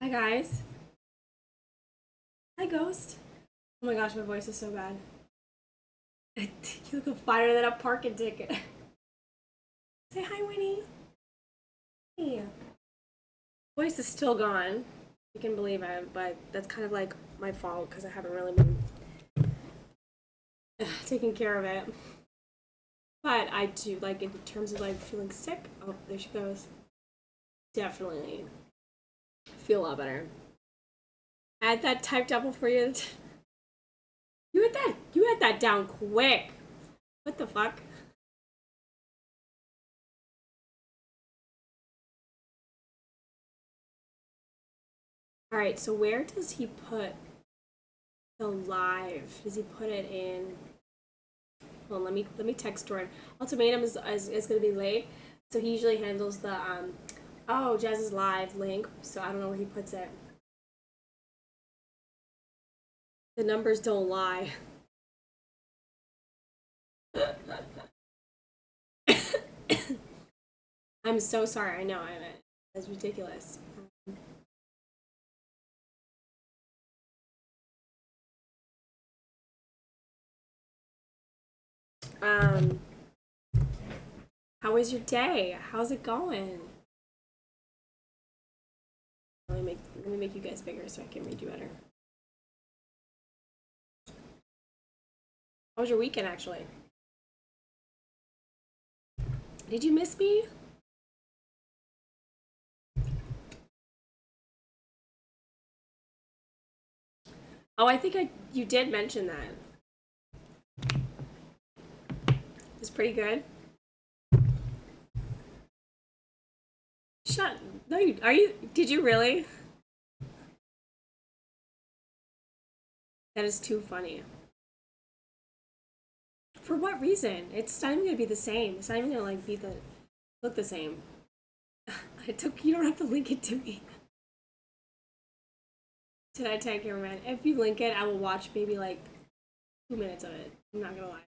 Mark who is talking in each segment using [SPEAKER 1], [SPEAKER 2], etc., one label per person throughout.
[SPEAKER 1] Hi guys. Hi Ghost. Oh my gosh, my voice is so bad. You look finer than a parking ticket. Say hi, Winnie. Hey. Voice is still gone. You can believe it, but that's kind of like my fault because I haven't really been taking care of it. But I do, like, in terms of like feeling sick. Oh, there she goes. Definitely feel a lot better. I had that typed up before you. You had that down quick. What the fuck? All right, so where does he put the live? Does he put it in? Well, let me text Jordan. Ultimatum is gonna be late, so he usually handles the oh, Jazz's live link. So I don't know where he puts it. The numbers don't lie. I'm so sorry. I know I mean that's ridiculous. Um, how was your day? How's it going? Let me make you guys bigger so I can read you better. How was your weekend actually? Did you miss me? Oh, I think you did mention that. It was pretty good. Shut. No, are you? Did you really? That is too funny. For what reason? It's not even gonna be the same. It's not even gonna like be the look the same. I took. You don't have to link it to me. Did I tag your man? If you link it, I will watch maybe like 2 minutes of it. I'm not gonna lie.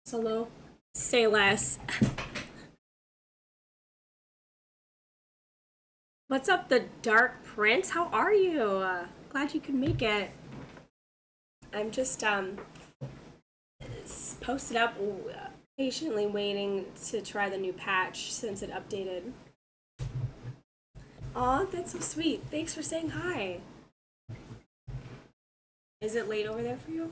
[SPEAKER 1] Solo. Say less. What's up, the Dark Prince? How are you? Glad you could make it. I'm just posted up, patiently waiting to try the new patch since it updated. Aw, that's so sweet. Thanks for saying hi. Is it late over there for you?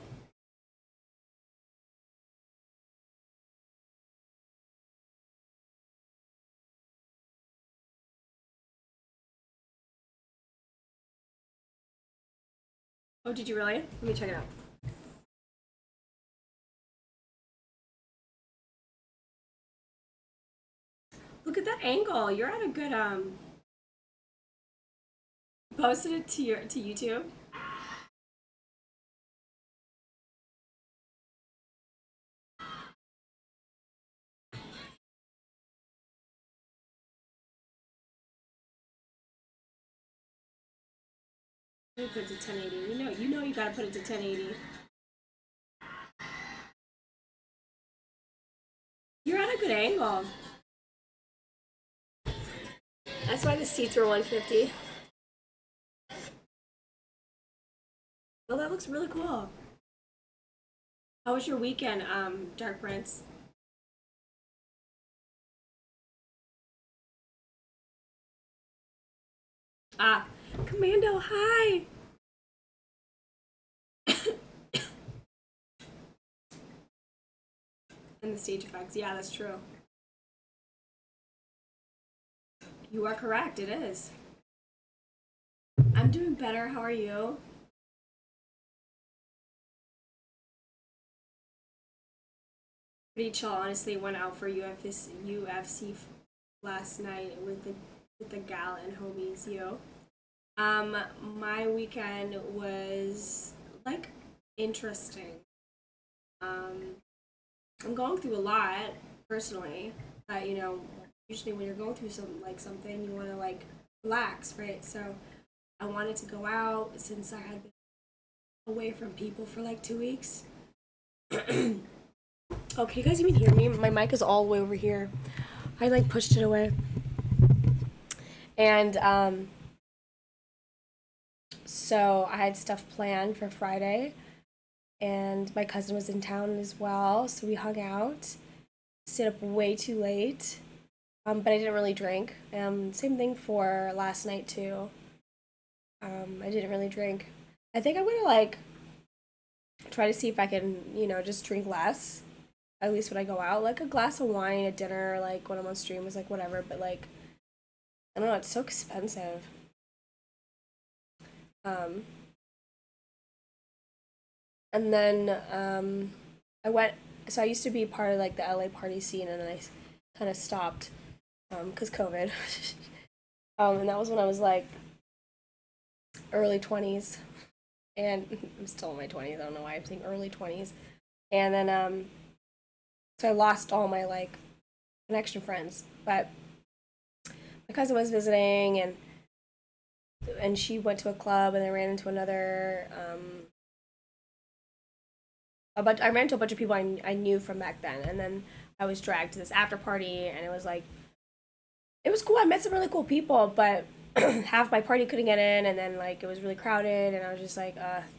[SPEAKER 1] Oh, did you really? Let me check it out. Look at that angle. You're at a good posted it to YouTube. Let me put it to 1080. You know you gotta put it to 1080. You're at a good angle. That's why the seats were 150. Well, that looks really cool. How was your weekend, Dark Prince? Ah, Commando, hi! And the stage effects. Yeah, that's true. You are correct, it is. I'm doing better. How are you? Pretty chill, honestly. Went out for UFC last night with the gal and homies, yo. My weekend was like interesting. Um, I'm going through a lot personally, but usually when you're going through something, you want to like relax, right? So I wanted to go out since I had been away from people for like 2 weeks. Oh, can you guys even hear me? My mic is all the way over here. I like pushed it away. And so I had stuff planned for Friday, and my cousin was in town as well, so we hung out. Stayed up way too late, but I didn't really drink. Same thing for last night too. I didn't really drink. I think I'm gonna like try to see if I can, just drink less. At least when I go out, like a glass of wine at dinner, like when I'm on stream is like whatever. But like, I don't know, it's so expensive. Um, and then I went. So I used to be part of like the LA party scene, and then I kind of stopped because COVID. And that was when I was like early 20s, and I'm still in my 20s. I don't know why I'm saying early 20s. And then so I lost all my like connection friends, but my cousin was visiting, and she went to a club, and I ran into another I ran into a bunch of people I knew from back then, and then I was dragged to this after party, and it was like it was cool. I met some really cool people, but half my party couldn't get in, and then like it was really crowded, and I was just like,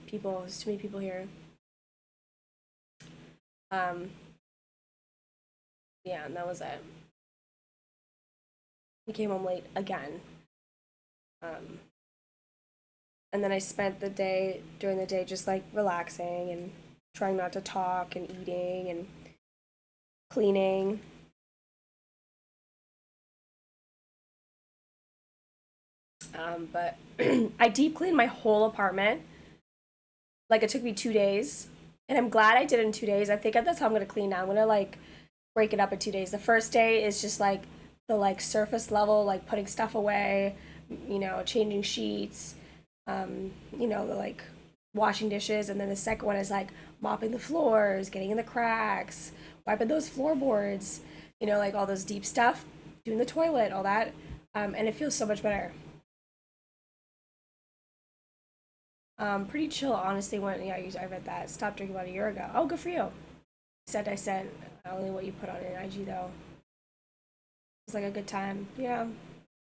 [SPEAKER 1] people, there's too many people here. Um, yeah, and that was it. I came home late again. Um, and then I spent the day during the day just like relaxing and trying not to talk and eating and cleaning. But I deep cleaned my whole apartment. Like it took me 2 days, and I'm glad I did it in 2 days. I think that's how I'm gonna clean now. I'm gonna like break it up in 2 days. The first day is just like the like surface level, like putting stuff away, changing sheets, the like washing dishes, and then the second one is like mopping the floors, getting in the cracks, wiping those floorboards, like all those deep stuff, doing the toilet, all that, and it feels so much better. Pretty chill, honestly. When I read that. Stopped drinking about a year ago. Oh, good for you. I sent only what you put on an IG though. It's like a good time. Yeah,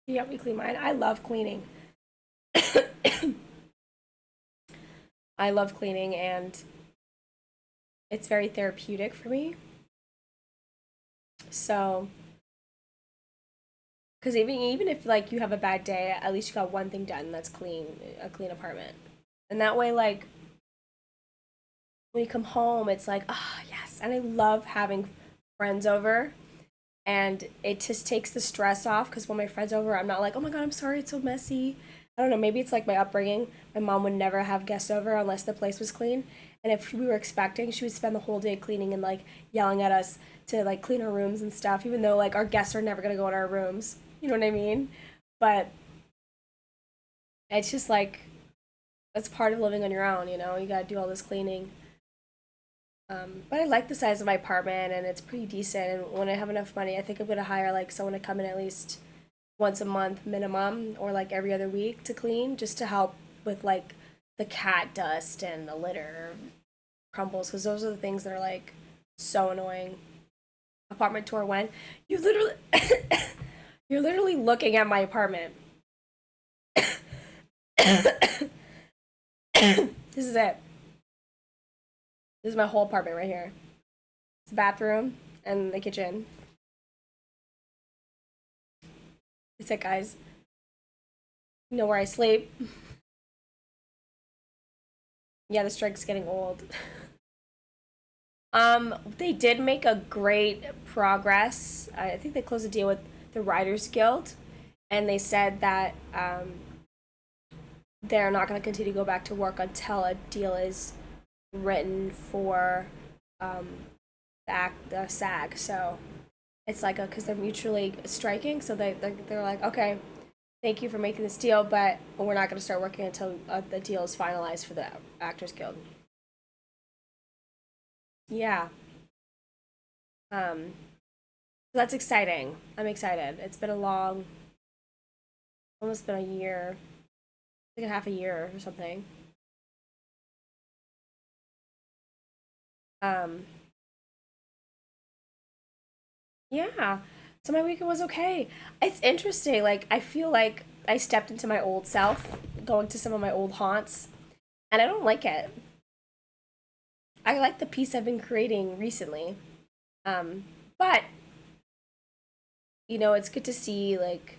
[SPEAKER 1] you helped me clean mine. I love cleaning. I love cleaning, and it's very therapeutic for me. So, because even if like you have a bad day, at least you got one thing done that's clean, a clean apartment, and that way, like when you come home, it's like, ah, oh, yes. And I love having friends over, and it just takes the stress off because when my friends over, I'm not like, oh my god, I'm sorry, it's so messy. I don't know, maybe it's like my upbringing. My mom would never have guests over unless the place was clean, and if we were expecting, she would spend the whole day cleaning and like yelling at us to like clean our rooms and stuff, even though like our guests are never gonna go in our rooms. You know what I mean? But it's just like that's part of living on your own. You gotta do all this cleaning. But I like the size of my apartment, and it's pretty decent. And when I have enough money, I think I'm gonna hire like someone to come in at least once a month minimum, or like every other week to clean, just to help with like the cat dust and the litter crumbles, because those are the things that are like so annoying. Apartment tour when you literally you're literally looking at my apartment. This is it. This is my whole apartment right here. It's the bathroom and the kitchen. That's it, guys. You know where I sleep. Yeah, the strike's getting old. They did make a great progress. I think they closed a deal with the Writers Guild, and they said that they're not going to continue to go back to work until a deal is written for um, the SAG. So it's like because they're mutually striking, so they're like, okay, thank you for making this deal, but we're not going to start working until the deal is finalized for the Actors Guild. Yeah. Um, so that's exciting. I'm excited. It's been almost been a year, like a half a year or something. Um, yeah. So my weekend was okay. It's interesting. Like I feel like I stepped into my old self, going to some of my old haunts, and I don't like it. I like the peace I've been creating recently. Um, but it's good to see like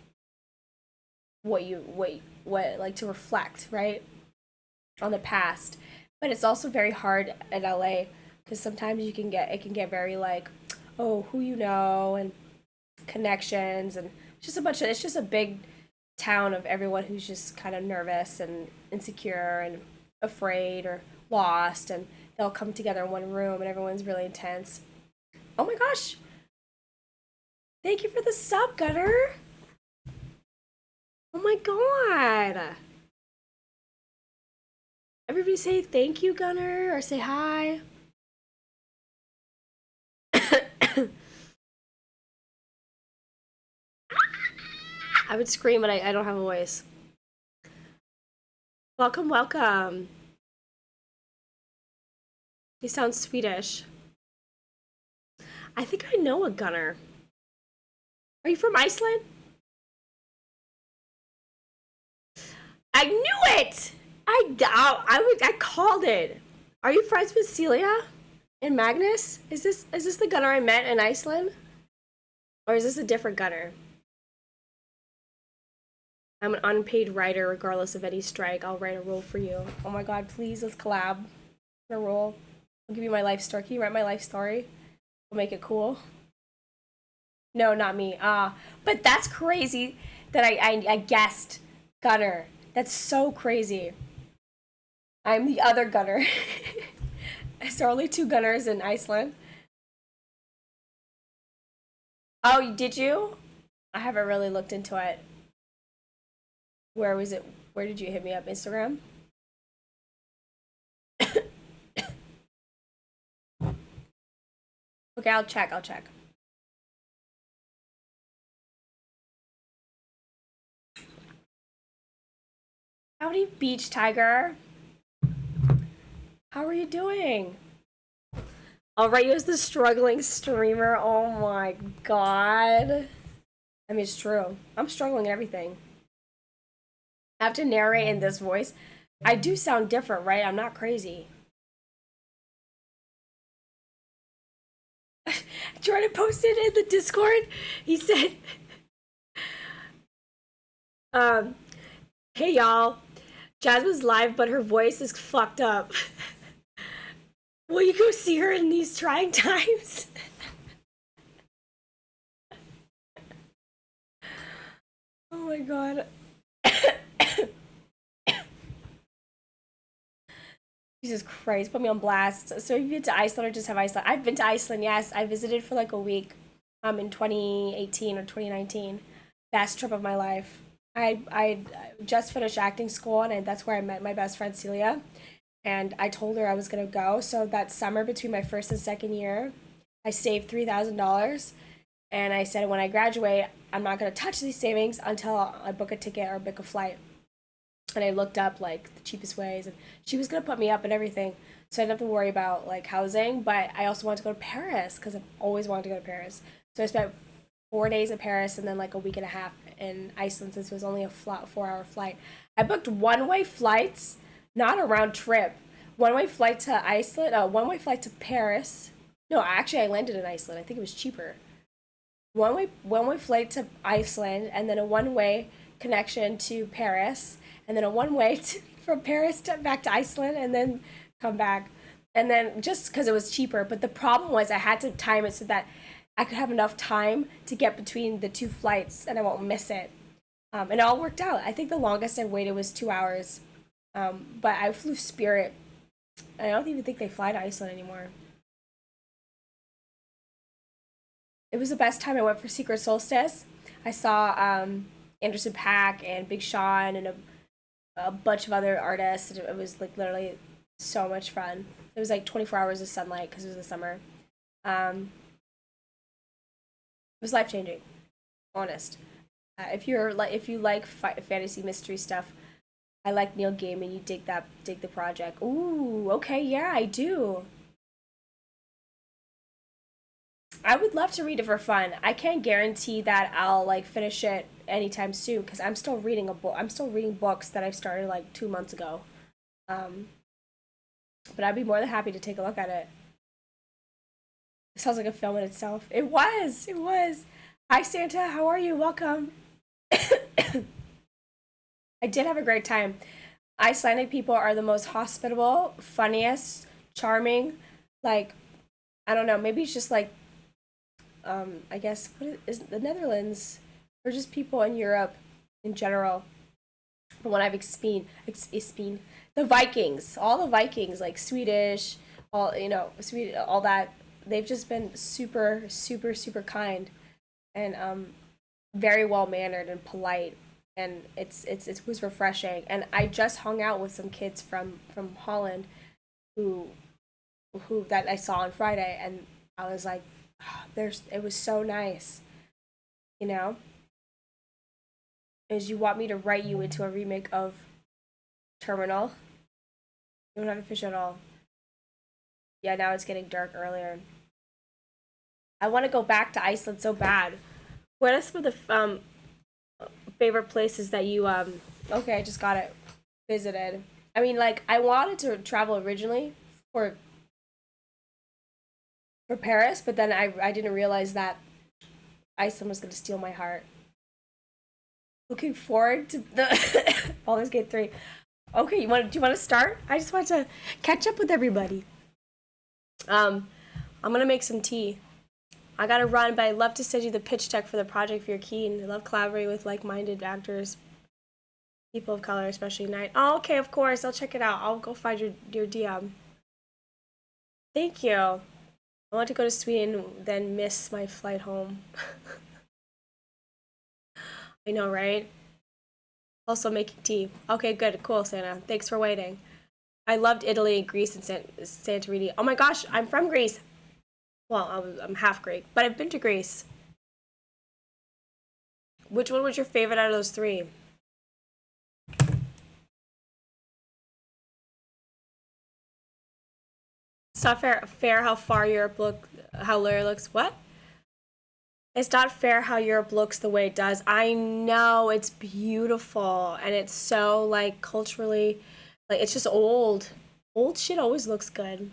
[SPEAKER 1] what like to reflect, right, on the past. But it's also very hard in LA because sometimes it can get very like, oh, who you know and connections, and it's just a big town of everyone who's just kind of nervous and insecure and afraid or lost, and they'll come together in one room and everyone's really intense. Oh my gosh, thank you for the sub, Gunner. Oh my god. Everybody say thank you, Gunner, or say hi. I would scream, but I don't have a voice. Welcome, welcome. You sound Swedish. I think I know a Gunner. Are you from Iceland? I knew it! I called it. Are you friends with Celia and Magnus? Is this the Gunner I met in Iceland? Or is this a different Gunner? I'm an unpaid writer regardless of any strike. I'll write a role for you. Oh my god, please, let's collab. A role. I'll give you my life story. Can you write my life story? We'll make it cool. No, not me. But that's crazy that I guessed Gunner. That's so crazy. I'm the other Gunner. Is there only two Gunners in Iceland? Oh, did you? I haven't really looked into it. Where was it? Where did you hit me up? Instagram? Okay, I'll check. I'll check. Howdy, Beach Tiger. How are you doing? I'll write you as the struggling streamer. Oh my god. I mean, it's true. I'm struggling in everything. I have to narrate in this voice. I do sound different, right? I'm not crazy. Jordan posted in the Discord. He said, um, hey y'all, Jasmine's live, but her voice is fucked up. Will you go see her in these trying times? Oh my god. Jesus Christ, put me on blast. So you've been to Iceland or just have Iceland? I've been to Iceland, yes. I visited for like a week in 2018 or 2019. Best trip of my life. I just finished acting school, and that's where I met my best friend Celia. And I told her I was gonna go. So that summer between my first and second year, I saved $3,000, and I said when I graduate, I'm not gonna touch these savings until I book a ticket or book a flight. And I looked up like the cheapest ways, and she was gonna put me up and everything, so I didn't have to worry about like housing. But I also wanted to go to Paris because I've always wanted to go to Paris. So I spent 4 days in Paris and then like a week and a half in Iceland since it was only a 4 hour flight. I booked one way flights, not a round trip. One way flight to Iceland, one way flight to Paris. No, actually, I landed in Iceland. I think it was cheaper. One way flight to Iceland, and then a one way connection to Paris, and then a one way from Paris to back to Iceland, and then come back. And then just because it was cheaper, but the problem was I had to time it so that I could have enough time to get between the two flights and I won't miss it. And it all worked out. I think the longest I waited was 2 hours. But I flew Spirit. I don't even think they fly to Iceland anymore. It was the best time. I went for Secret Solstice. I saw Anderson Paak and Big Sean and a bunch of other artists. It was like literally so much fun. It was like 24 hours of sunlight because it was the summer. It was life changing. Honest. If you like fantasy mystery stuff, I like Neil Gaiman. You dig the project. Ooh, okay, yeah, I do. I would love to read it for fun. I can't guarantee that I'll like finish it anytime soon because I'm still reading a book. I'm still reading books that I started like 2 months ago. Um, but I'd be more than happy to take a look at it. It sounds like a film in itself. It was. It was. Hi Santa, how are you? Welcome. I did have a great time. Icelandic people are the most hospitable, funniest, charming. Like, I don't know, maybe it's just like, I guess, what is the Netherlands? Or just people in Europe in general. From what I've experienced, the Vikings, all the Vikings, like Swedish, all, Sweden, all that, they've just been super, super, super kind and very well mannered and polite, and it was refreshing. And I just hung out with some kids from Holland who that I saw on Friday, and I was like, oh, there's it was so nice, you know. Is you want me to write you into a remake of Terminal? You don't have to fish at all. Yeah, now it's getting dark earlier. I want to go back to Iceland so bad. What are some of the favorite places that you Okay, I just got it. Visited. I mean, like I wanted to travel originally for Paris, but then I didn't realize that Iceland was going to steal my heart. Looking forward to the Baldur's Gate 3. Okay, do you want to start? I just want to catch up with everybody. I'm gonna make some tea. I gotta run, but I'd love to send you the pitch deck for the project if you're keen. I love collaborating with like-minded actors, people of color, especially night. Oh, okay, of course. I'll check it out. I'll go find your DM. Thank you. I want to go to Sweden, then miss my flight home. I know, right? Also making tea. Okay, good, cool, Santa. Thanks for waiting. I loved Italy, Greece, and Santorini. Oh my gosh, I'm from Greece. Well, I'm half Greek, but I've been to Greece. Which one was your favorite out of those three? It's not fair how far how Larry looks. What? It's not fair how Europe looks the way it does. I know it's beautiful and it's so like culturally, like it's just old. Old shit always looks good.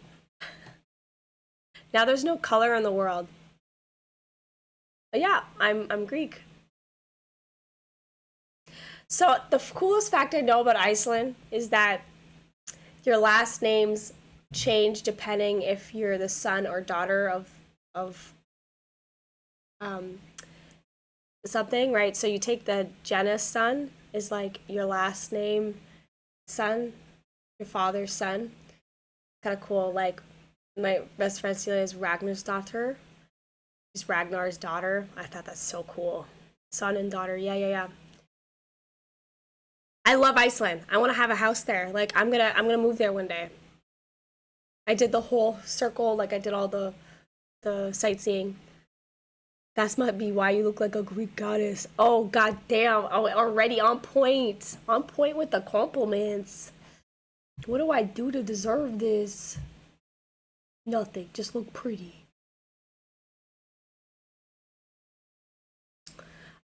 [SPEAKER 1] Now there's no color in the world. But yeah, I'm Greek. So the coolest fact I know about Iceland is that your last names change depending if you're the son or daughter of um something, right? So you take the genus son is like your last name son, your father's son. Kind of cool. Like my best friend Celia is Ragnar's daughter. She's Ragnar's daughter. I thought that's so cool. Son and daughter. Yeah, yeah, yeah. I love Iceland. I want to have a house there. Like I'm gonna move there one day. I did the whole circle. Like I did all the sightseeing. That's might be why you look like a Greek goddess. Oh god damn! Oh, already on point. On point with the compliments. What do I do to deserve this? Nothing. Just look pretty.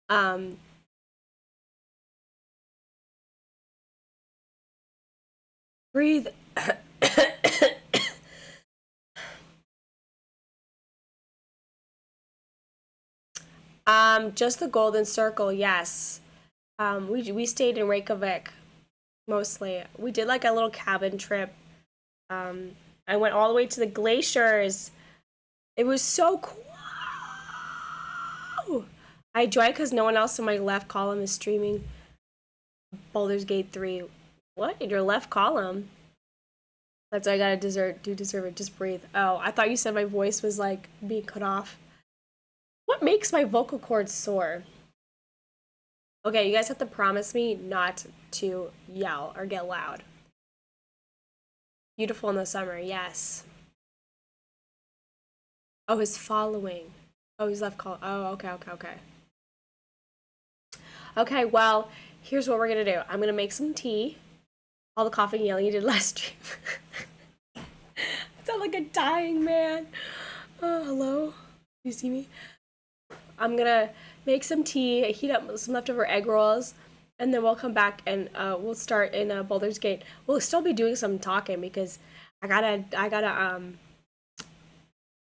[SPEAKER 1] Um. Breathe. Just the Golden Circle. Yes. We stayed in Reykjavik mostly. We did like a little cabin trip. Um, I went all the way to the glaciers. It was so cool. I enjoy it because no one else in my left column is streaming Baldur's Gate 3. What? In your left column? That's what I gotta deserve it. Just breathe. Oh, I thought you said my voice was like being cut off. What makes my vocal cords sore? Okay, you guys have to promise me not to yell or get loud. Beautiful in the summer, yes. Oh, his following. Oh, he's left call. Oh, okay, okay, okay. Okay, well, here's what we're gonna do. I'm gonna make some tea. All the coughing and yelling you did last stream. I sound like a dying man. Oh, hello. You see me? I'm gonna make some tea, heat up some leftover egg rolls, and then we'll come back and we'll start in Baldur's Gate. We'll still be doing some talking because I gotta.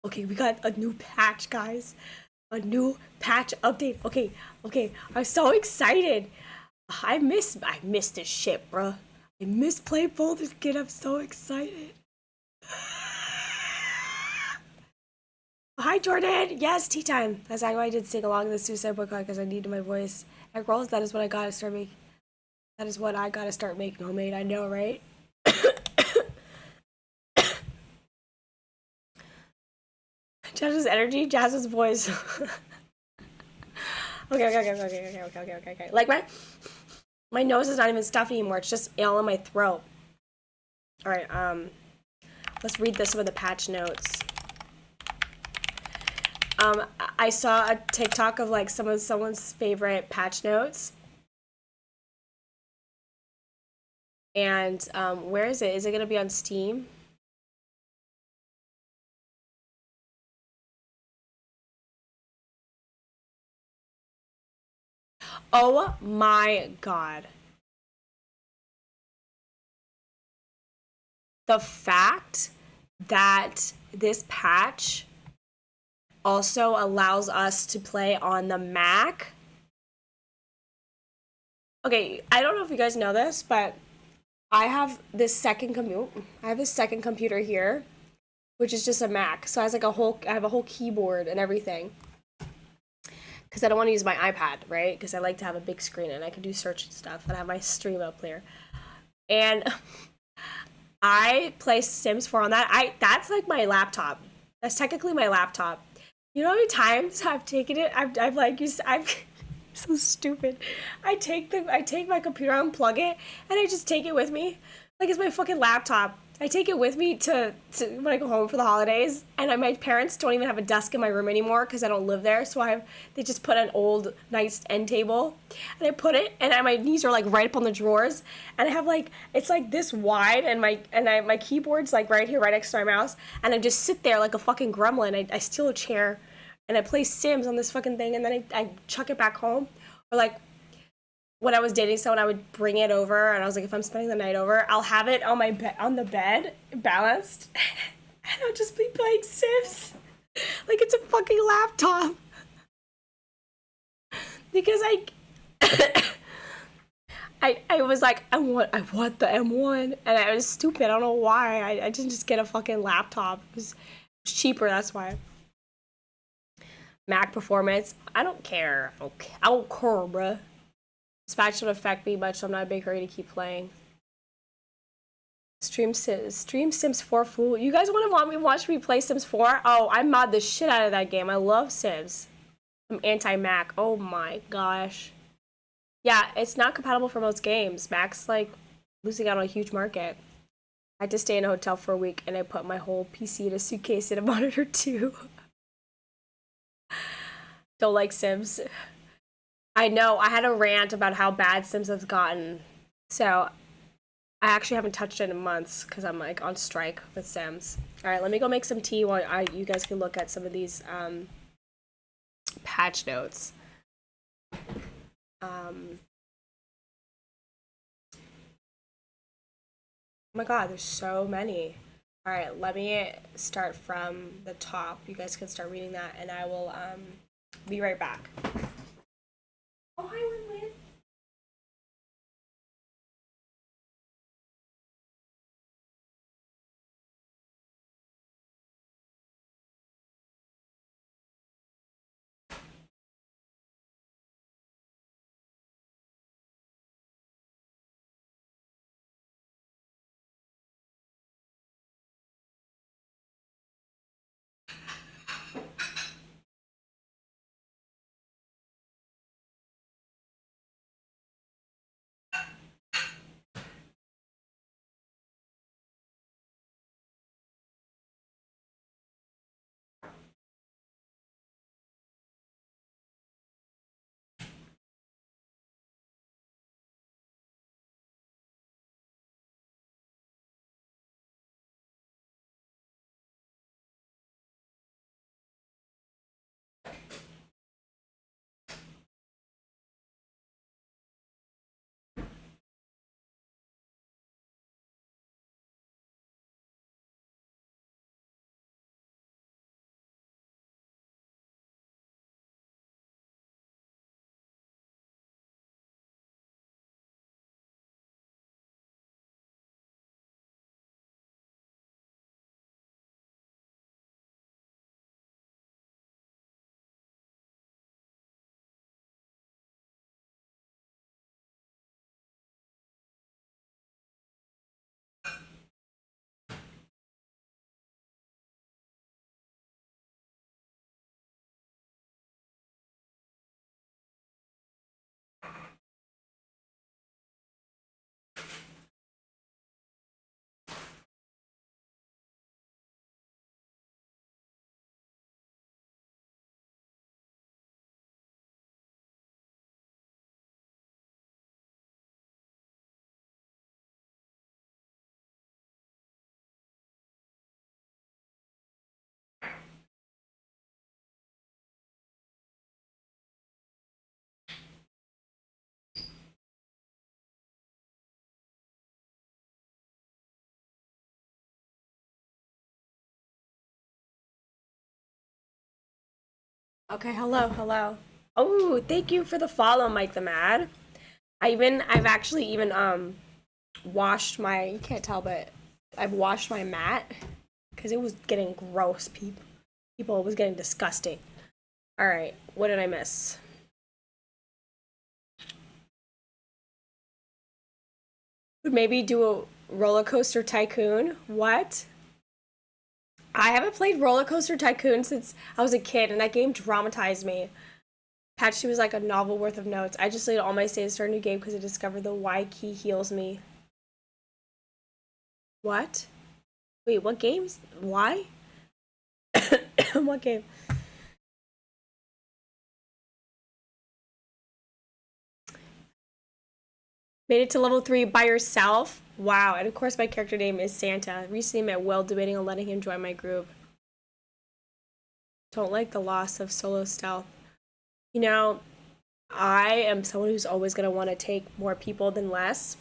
[SPEAKER 1] Okay, we got a new patch, guys. A new patch update. Okay. I'm so excited. I miss this shit, bro. I miss playing Baldur's Gate. I'm so excited. Hi, Jordan. Yes, tea time. That's why I did sing along the Suicide Book because I needed my voice. Egg rolls. That is what I gotta start making. That is what I gotta start making homemade. I know, right? Jazz's energy, Jazz's voice. Okay. Like my nose is not even stuffed anymore. It's just all in my throat. All right. Let's read some of the patch notes. I saw a TikTok of like someone's favorite patch notes. And where is it? Is it gonna be on Steam? Oh my god. The fact that this patch also allows us to play on the Mac. Okay, I don't know if you guys know this, but I have this second computer here, which is just a Mac. So I have a whole keyboard and everything. Because I don't want to use my iPad, right? Because I like to have a big screen and I can do search and stuff. And I have my stream up there. And I play Sims 4 on that. That's like my laptop. That's technically my laptop. You know how many times I've taken it? I'm so stupid. I take my computer, unplug it, and I just take it with me. Like it's my fucking laptop. I take it with me to when I go home for the holidays, and my parents don't even have a desk in my room anymore because I don't live there. So they just put an old nice end table, and I put it, and my knees are like right up on the drawers, and I have like it's like this wide, and my keyboard's like right here, right next to my mouse, and I just sit there like a fucking gremlin. I steal a chair, and I play Sims on this fucking thing, and then I chuck it back home, or like when I was dating someone, I would bring it over, and I was like, if I'm spending the night over, I'll have it on on the bed, balanced, and I'll just be playing Sims, like it's a fucking laptop, because I was like, I want the M1, and I was stupid. I don't know why. I didn't just get a fucking laptop. It was cheaper. That's why. Mac performance. I don't care. I don't care, bruh. This patch don't affect me much, so I'm not in a big hurry to keep playing. Stream Sims 4 fool. You guys want me watch me play Sims 4? Oh, I mod the shit out of that game. I love Sims. I'm anti-Mac. Oh my gosh. Yeah, it's not compatible for most games. Mac's like losing out on a huge market. I had to stay in a hotel for a week, and I put my whole PC in a suitcase and a monitor too. Don't like Sims. I know. I had a rant about how bad Sims has gotten. So I actually haven't touched it in months because I'm like on strike with Sims. All right, let me go make some tea while you guys can look at some of these patch notes. Oh my god, there's so many. All right, let me start from the top. You guys can start reading that, and I will be right back. Oh, hi, Win Win. Okay, hello, hello. Oh, thank you for the follow, Mike the Mad. I've actually even washed my, you can't tell, but I've washed my mat because it was getting gross, people, it was getting disgusting. All right, what did I miss? Would maybe do a roller coaster tycoon. What? I haven't played roller coaster tycoon since I was a kid, and that game traumatized me. Patch 2 was like a novel worth of notes. I just deleted all my saves to start a new game because I discovered the Y key heals me. What? Wait, what games? Why? What game? Made it to level 3 by yourself? Wow, and of course my character name is Santa. Recently met Will, debating on letting him join my group. Don't like the loss of solo stealth. You know, I am someone who's always going to want to take more people than less.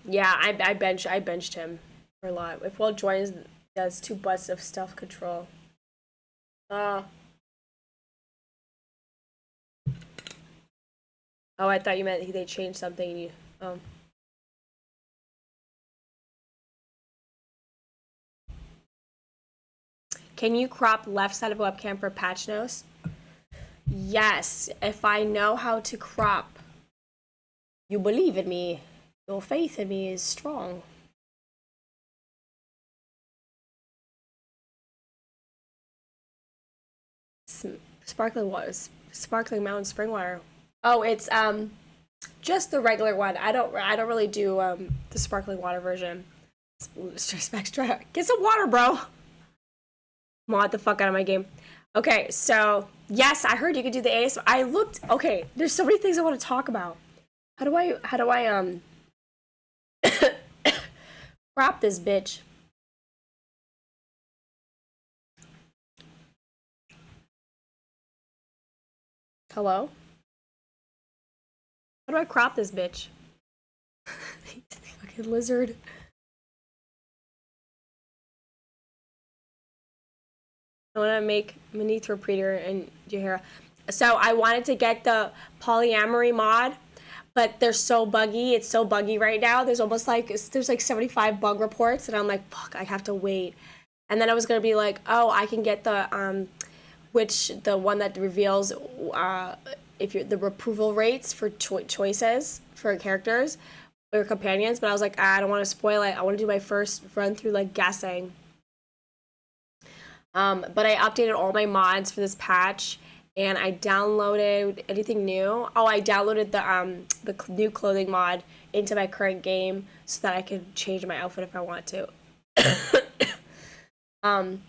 [SPEAKER 1] Yeah, I benched him for a lot. If Will joins, does 2 butts of stealth control. Uh, oh, I thought you meant they changed something and you. Oh. Can you crop left side of webcam for patch nose? Yes, if I know how to crop. You believe in me. Your faith in me is strong. Sparkling water, sparkling mountain spring water. Oh, it's just the regular one. I don't really do the sparkling water version. Extra. Get some water, bro. Mod the fuck out of my game. Okay, so yes, I heard you could do the ASMR. I looked. Okay, there's so many things I want to talk about. How do I crop this bitch? Hello? How do I crop this bitch? Fucking lizard. I want to make Manithropredator and Jahira. So I wanted to get the polyamory mod, but they're so buggy. It's so buggy right now. There's like 75 bug reports, and I'm like, fuck, I have to wait. And then I was gonna be like, oh, I can get the one that reveals if you're the approval rates for choices for characters or companions. But I was like, I don't want to spoil it. I want to do my first run through like guessing. But I updated all my mods for this patch, and I downloaded anything new. Oh, I downloaded the new clothing mod into my current game so that I could change my outfit if I want to. um,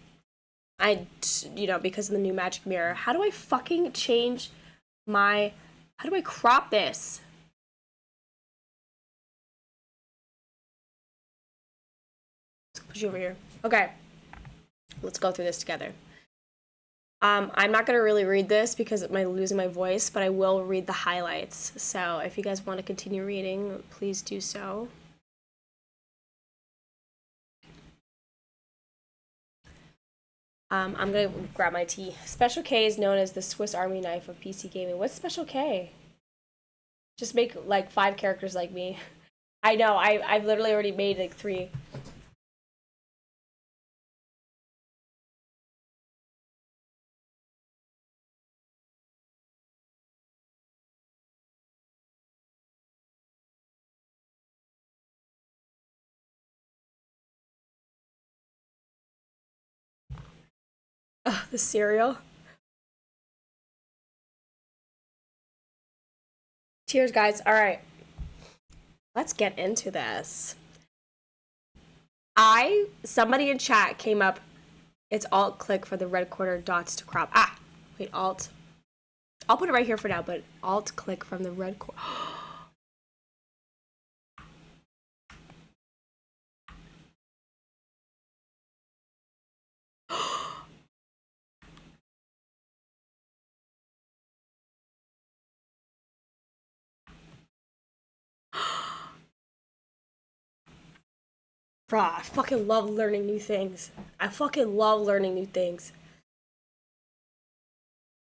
[SPEAKER 1] because of the new magic mirror. How do I fucking change my? How do I crop this? Let's put you over here. Okay, let's go through this together. I'm not going to really read this because it might lose my voice, but I will read the highlights. So if you guys want to continue reading, please do so. I'm going to grab my tea. Special K is known as the Swiss Army knife of PC gaming. What's Special K? Just make like 5 characters like me. I know, I've literally already made like 3. Ugh, the cereal. Cheers, guys. All right. Let's get into this. Somebody in chat came up. It's alt click for the red corner dots to crop. Wait, alt. I'll put it right here for now, but alt click from the red corner. Bro, I fucking love learning new things. I fucking love learning new things.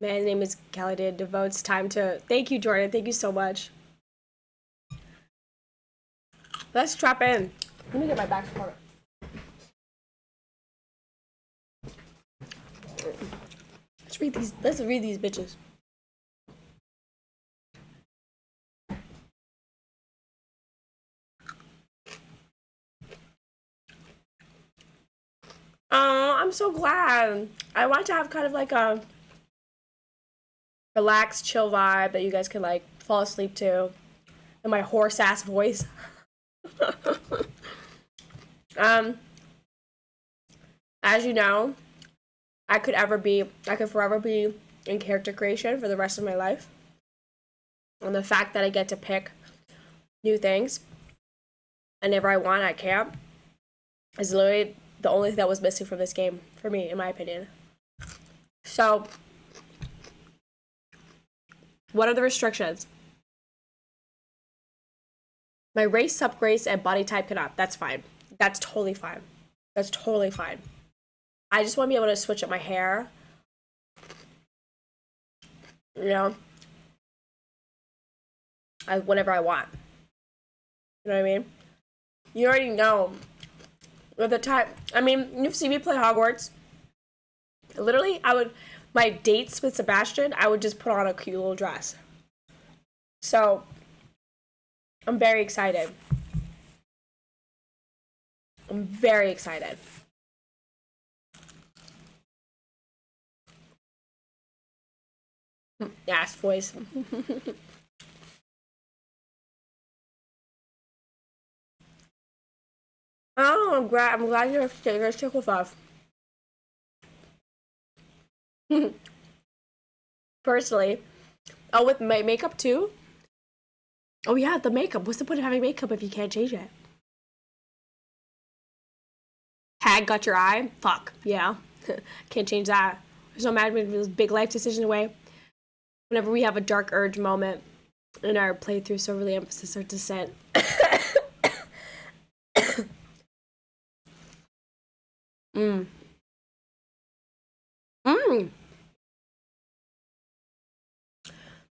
[SPEAKER 1] My name is Callie devotes time to. Thank you, Jordan. Thank you so much. Let's strap in. Let me get my back support. Let's read these bitches. Oh, I'm so glad. I want to have kind of like a relaxed, chill vibe that you guys can like fall asleep to. In my hoarse ass voice. As you know, I could forever be in character creation for the rest of my life. And the fact that I get to pick new things whenever I want at camp is literally the only thing that was missing from this game, for me, in my opinion. So, what are the restrictions? My race, subgrace, and body type cannot. That's fine. That's totally fine. That's totally fine. I just want to be able to switch up my hair. You know? Whenever I want. You know what I mean? You already know. At the time, I mean, you've seen me play Hogwarts. Literally, my dates with Sebastian, I would just put on a cute little dress. So, I'm very excited. I'm very excited. Yes, voice. Oh, I'm glad you're stick with us. Personally. Oh, with my makeup too? Oh yeah, the makeup. What's the point of having makeup if you can't change it? Hag got your eye? Fuck. Yeah. Can't change that. There's no matter if this big life decision away. Whenever we have a dark urge moment in our playthrough, so really emphasize our descent. Mm.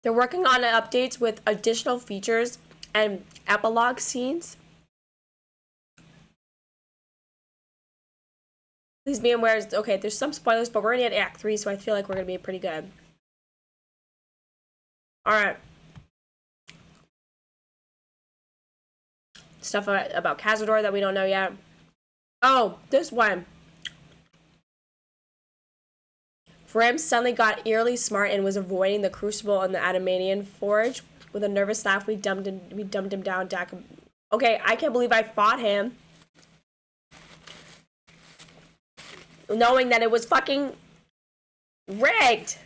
[SPEAKER 1] They're working on updates with additional features and epilogue scenes. Please be aware. Okay, there's some spoilers, but we're already at Act 3, so I feel like we're going to be pretty good. Alright. Stuff about Cazador that we don't know yet. Oh, this one. Fram suddenly got eerily smart and was avoiding the Crucible and the Adamantian Forge. With a nervous laugh, we dumped him down. Okay, I can't believe I fought him. Knowing that it was fucking rigged.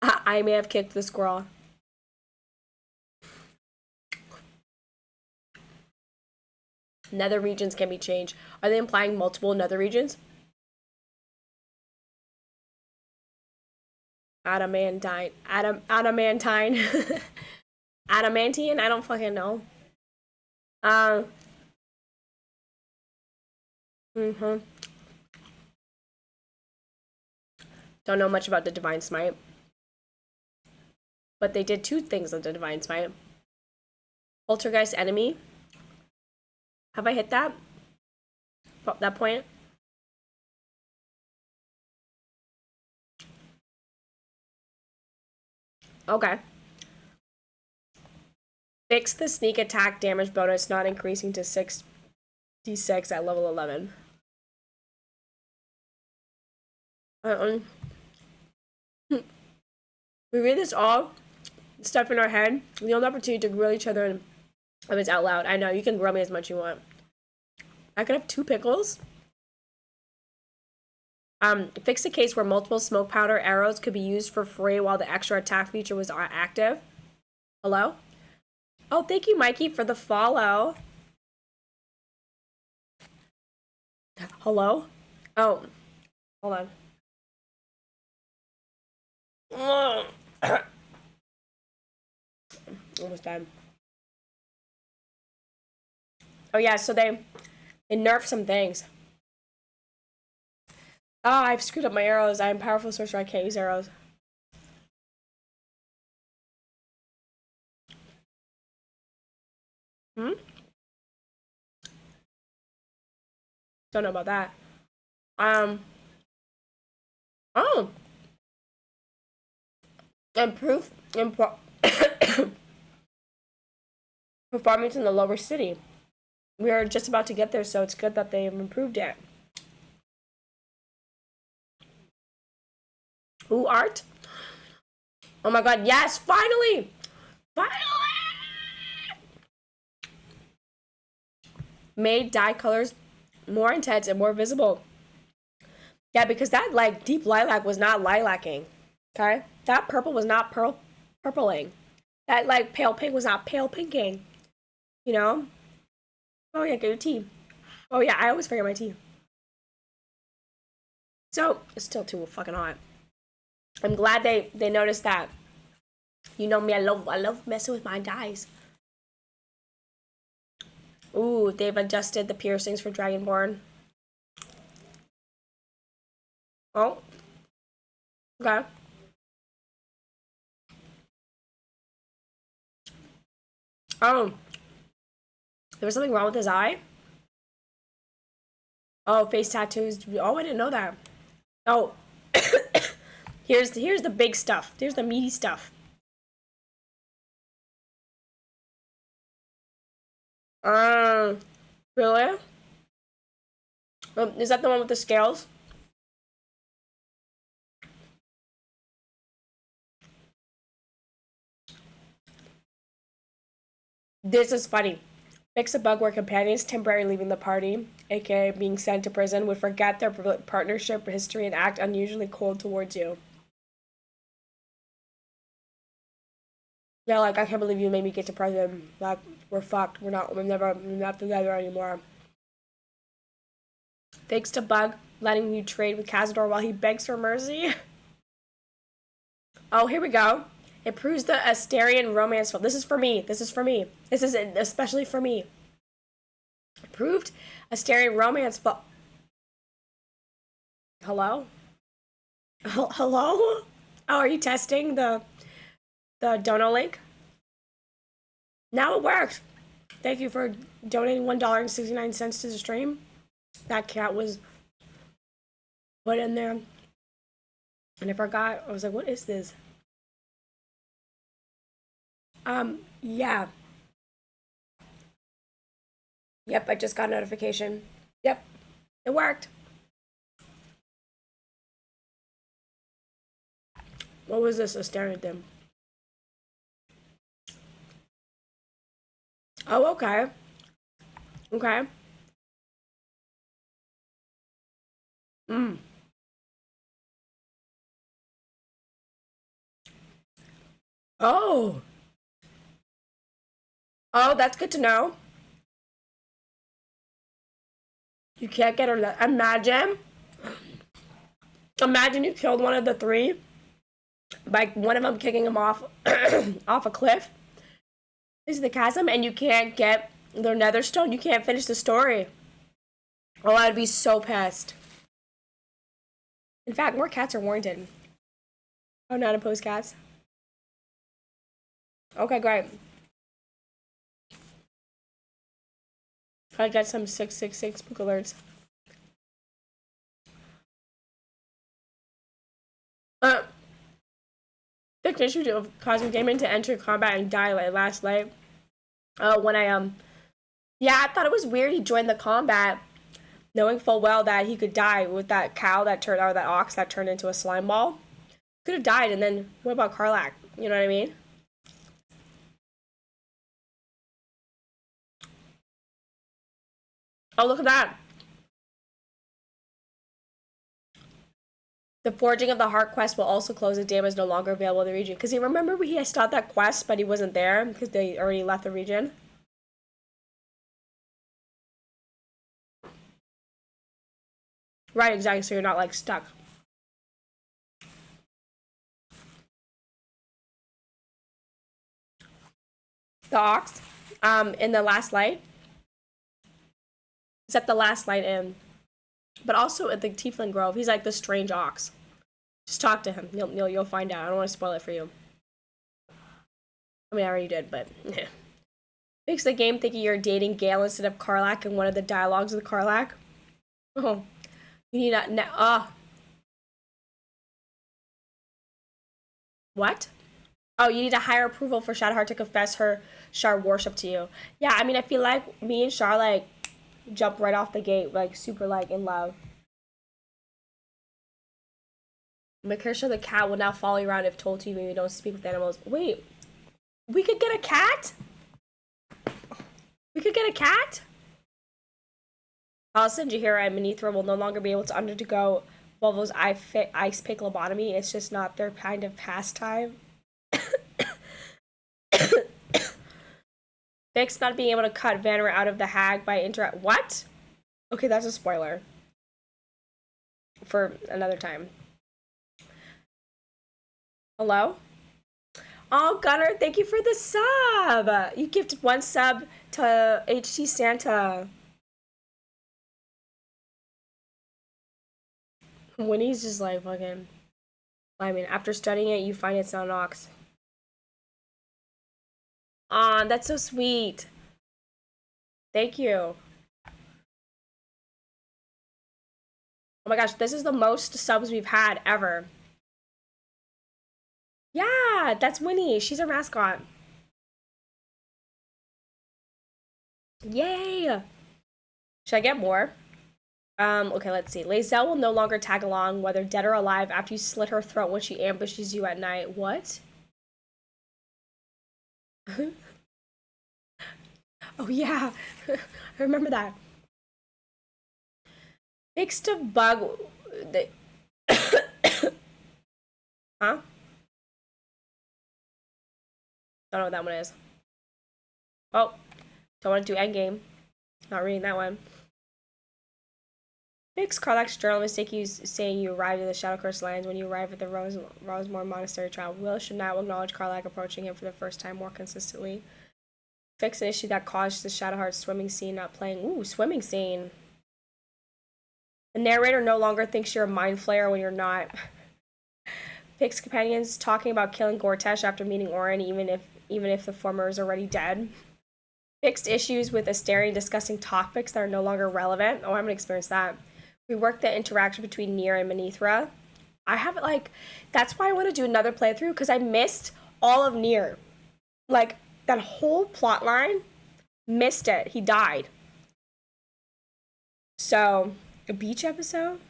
[SPEAKER 1] I may have kicked the squirrel. Nether regions can be changed. Are they implying multiple nether regions? Adamantine. Adamantian? I don't fucking know. Don't know much about the Divine Smite. But they did 2 things with the Divine Smite. Poltergeist enemy. Have I hit that? That point? Okay. Fix the sneak attack damage bonus not increasing to 6d6 at level 11. We read this all stuff in our head. We have the opportunity to grill each other and if it's out loud. I know, you can grill me as much as you want. I could have 2 pickles. Fix a case where multiple smoke powder arrows could be used for free while the extra attack feature was active. Hello? Oh, thank you, Mikey, for the follow. Hello? Oh, hold on. Almost done.
[SPEAKER 2] Oh yeah, so they nerfed some things. Oh, I've screwed up my arrows. I'm powerful sorcerer. I can't use arrows. Hmm? Don't know about that. Oh. Improve performance in the lower city. We are just about to get there, so it's good that they've improved it. Ooh, art? Oh my god, yes, finally! Finally! Made dye colors more intense and more visible. Yeah, because that like deep lilac was not lilacking. Okay? That purple was not purpling. That like pale pink was not pale pinking. You know? Oh yeah, get your tea. Oh yeah, I always forget my tea. So it's still too fucking hot. I'm glad they noticed that. You know me, I love messing with my dyes. Ooh, they've adjusted the piercings for Dragonborn. Oh, okay. Oh, there was something wrong with his eye? Oh, face tattoos. Oh, I didn't know that. Oh, here's the big stuff. Here's the meaty stuff. Uh, really? Is that the one with the scales? This is funny. Fix a bug where companions temporarily leaving the party, aka being sent to prison, would forget their partnership history and act unusually cold towards you. Yeah, like I can't believe you made me get to prison. Like we're fucked. We're not together anymore. Fix a bug, letting you trade with Cazador while he begs for mercy. Oh, here we go. It proves the Asterian romance. This is for me. This is for me. This is especially for me. Approved Asterian romance. Hello? Hello? Oh, are you testing the dono link? Now it worked. Thank you for donating $1.69 to the stream. That cat was put in there. And I forgot. I was like, what is this? Yeah. Yep, I just got a notification. Yep, it worked. What was this? A staring at them. Oh, okay. Okay. Mm. Oh. Oh, that's good to know. You can't get her. Imagine. Imagine you killed one of the three by one of them kicking him off off a cliff. This is the chasm, and you can't get their netherstone. You can't finish the story. Oh, I'd be so pissed. In fact, more cats are warranted. Oh, not opposed cats. Okay, great. I got some 666 book alerts. Uh, the issue of causing Damon to enter combat and die like last night. When yeah, I thought it was weird he joined the combat, knowing full well that he could die with that cow that turned or that ox that turned into a slime ball. Could have died, and then what about Karlak? You know what I mean? Oh, look at that. The Forging of the Heart quest will also close if Dama is no longer available in the region. Because you remember he had started that quest, but he wasn't there because they already left the region. Right, exactly. So you're not like stuck. The ox, in the last light. He's at the last night in. But also at the Tiefling Grove, he's like the strange ox. Just talk to him. You'll find out. I don't want to spoil it for you. I mean, I already did, but makes the game thinking you're dating Gale instead of Karlach in one of the dialogues of the Karlach. Oh, you need a what? Oh, you need a higher approval for Shadowheart to confess her Shar worship to you. Yeah, I mean, I feel like me and Shar like jump right off the gate, like super like in love. Makersha the cat will now follow you around if told to you maybe don't speak with animals. Wait, we could get a cat? We could get a cat? Allison, Jaheira, and Manithra will no longer be able to undergo Volvo's ice pick lobotomy. It's just not their kind of pastime. Vix not being able to cut Vanner out of the hag by what? Okay, that's a spoiler. For another time. Hello? Oh, Gunnar, thank you for the sub. You gifted 1 sub to HT Santa. Winnie's just like fucking. I mean, after studying it, you find it's not an ox. Aw, that's so sweet. Thank you. Oh my gosh, this is the most subs we've had ever. Yeah, that's Winnie. She's our mascot. Yay! Should I get more? Okay, let's see. Lae'zel will no longer tag along, whether dead or alive, after you slit her throat when she ambushes you at night. What? Oh, yeah. I remember that. Fixed a bug. Huh? Don't know what that one is. Oh, don't want to do endgame. Not reading that one. Fix Karlach's journal mistake you saying you arrived at the Shadowcurse lands when you arrive at the Rosemore Monastery trial. Will should now acknowledge Karlach approaching him for the first time more consistently. Fix an issue that caused the Shadowheart swimming scene not playing. Ooh, swimming scene. The narrator no longer thinks you're a mind flayer when you're not. Fix companions talking about killing Gortesh after meeting Orin, even if the former is already dead. Fixed issues with Astarion discussing topics that are no longer relevant. Oh, I haven't experienced that. We worked the interaction between Nier and Manithra. I haven't, like, that's why I want to do another playthrough, because I missed all of Nier. Like, that whole plot line, missed it. He died. So, a beach episode?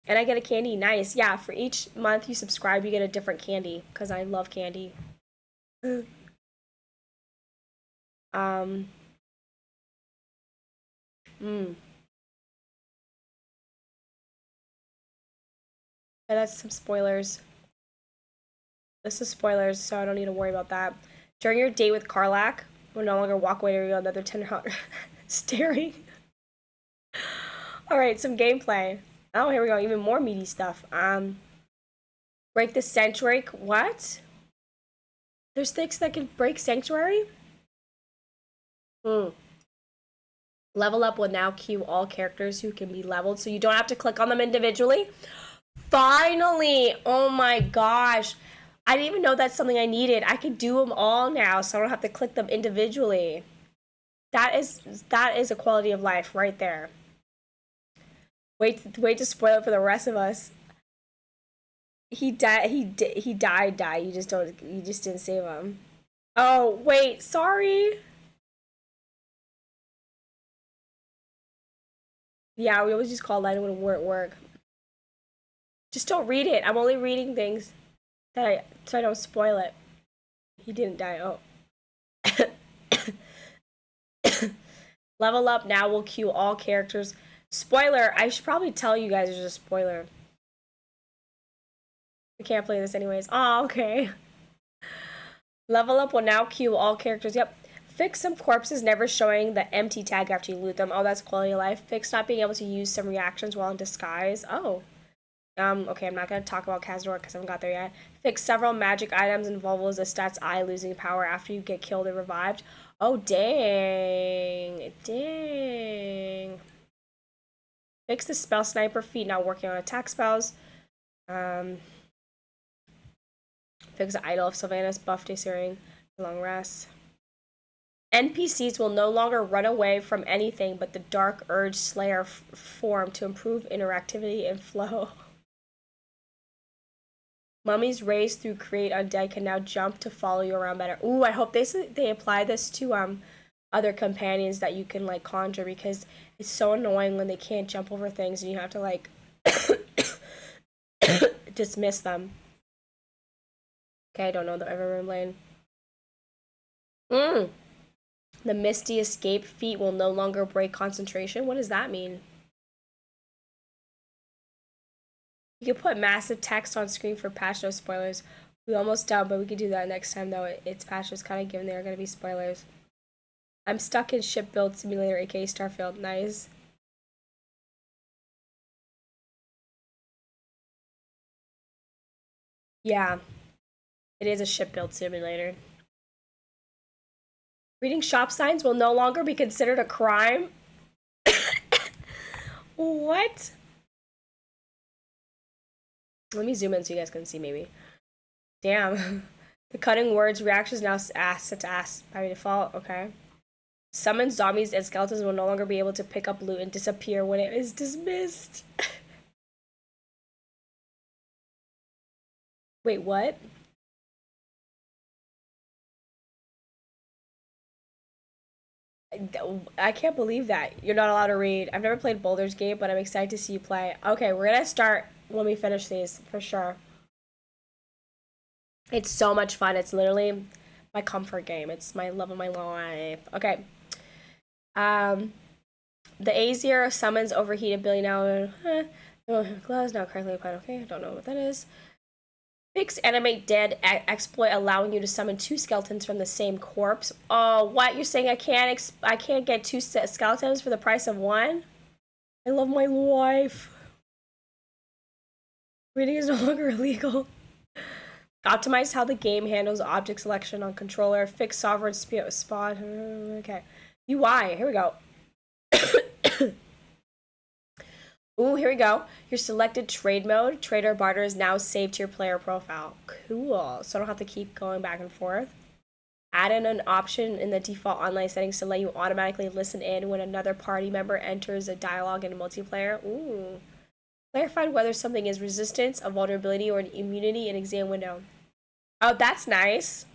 [SPEAKER 2] And I get a candy. Nice. Yeah, for each month you subscribe, you get a different candy, because I love candy. Yeah, that's some spoilers. This is spoilers, so I don't need to worry about that. During your date with Karlach, we'll no longer walk away to another 10 staring. Alright, some gameplay. Oh, here we go. Even more meaty stuff. Break the sanctuary. What? There's things that can break sanctuary? Level up will now queue all characters who can be leveled, so you don't have to click on them individually. Finally! Oh my gosh. I didn't even know that's something I needed. I can do them all now, so I don't have to click them individually. That is a quality of life right there. Wait to spoil it for the rest of us. He died. He died. You just didn't save him. Oh wait, sorry. Yeah, we always just call line when we're at work. Just don't read it. I'm only reading things so I don't spoil it. He didn't die. Oh. Level up now will queue all characters. Spoiler, I should probably tell you guys there's a spoiler. We can't play this anyways. Oh, okay. Level up will now queue all characters. Yep. Fix some corpses never showing the empty tag after you loot them. Oh, that's quality of life. Fix not being able to use some reactions while in disguise. Oh. Okay, I'm not going to talk about Khazad-dûr because I haven't got there yet. Fix several magic items and Volvo's the stats eye losing power after you get killed or revived. Oh, dang. Dang. Fix the spell sniper feat not working on attack spells. Fix the idol of Sylvanas, buff Desering, long rest. NPCs will no longer run away from anything but the Dark Urge Slayer form to improve interactivity and flow. Mummies raised through Create Undead can now jump to follow you around better. Ooh, I hope they apply this to other companions that you can like conjure, because it's so annoying when they can't jump over things and you have to like dismiss them. Okay, I don't know the Everwind Lane. The Misty Escape feat will no longer break concentration. What does that mean? You can put massive text on screen for patch, no spoilers. We almost done, but we could do that next time though. It's patches kind of given there are going to be spoilers. I'm stuck in Ship Build Simulator, aka Starfield. Nice. Yeah, it is a ship build simulator. Reading shop signs will no longer be considered a crime. What? Let me zoom in so you guys can see maybe. Damn. The cutting words reactions now set to ask by default. Okay. Summon zombies and skeletons will no longer be able to pick up loot and disappear when it is dismissed. Wait, what? I can't believe that. You're not allowed to read. I've never played Boulder's Gate, but I'm excited to see you play. Okay, we're gonna start when we finish these, for sure. It's so much fun. It's literally my comfort game. It's my love of my life. Okay. The Aesir summons overheated billionaire. Glass now correctly applied. Okay, I don't know what that is. Fix animate dead exploit, allowing you to summon 2 skeletons from the same corpse. Oh, what? You're saying I can't get 2 skeletons for the price of 1? I love my life. Reading is no longer illegal. Optimize how the game handles object selection on controller. Fix sovereign spot. Okay. UI. Here we go. Ooh, here we go. Your selected trade mode, trader barter, is now saved to your player profile. Cool. So I don't have to keep going back and forth. Add in an option in the default online settings to let you automatically listen in when another party member enters a dialogue in a multiplayer. Ooh. Clarify whether something is resistance, a vulnerability, or an immunity in exam window. Oh, that's nice.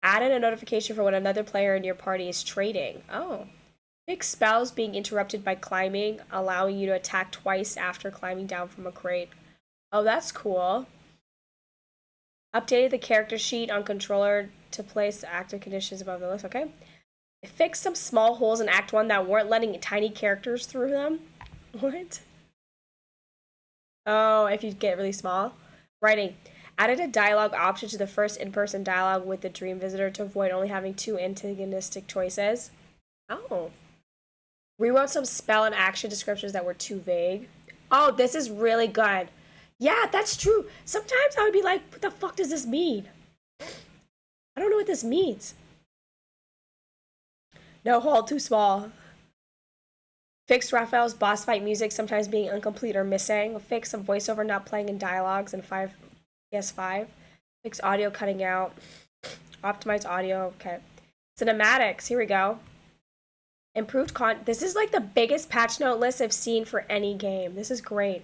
[SPEAKER 2] Add in a notification for when another player in your party is trading. Oh. Fix spells being interrupted by climbing, allowing you to attack twice after climbing down from a crate. Oh, that's cool. Updated the character sheet on controller to place active conditions above the list. Okay. Fix some small holes in Act 1 that weren't letting tiny characters through them. What? Oh, if you get really small. Writing. Added a dialogue option to the first in-person dialogue with the Dream Visitor to avoid only having 2 antagonistic choices. Oh. Rewrote some spell and action descriptions that were too vague. Oh, this is really good. Yeah, that's true. Sometimes I would be like, what the fuck does this mean? I don't know what this means. No hole, too small. Fixed Raphael's boss fight music sometimes being incomplete or missing. Fix some voiceover not playing in dialogues in PS5. Fix audio cutting out. Optimize audio. Okay. Cinematics. Here we go. Improved this is like the biggest patch note list I've seen for any game. This is great.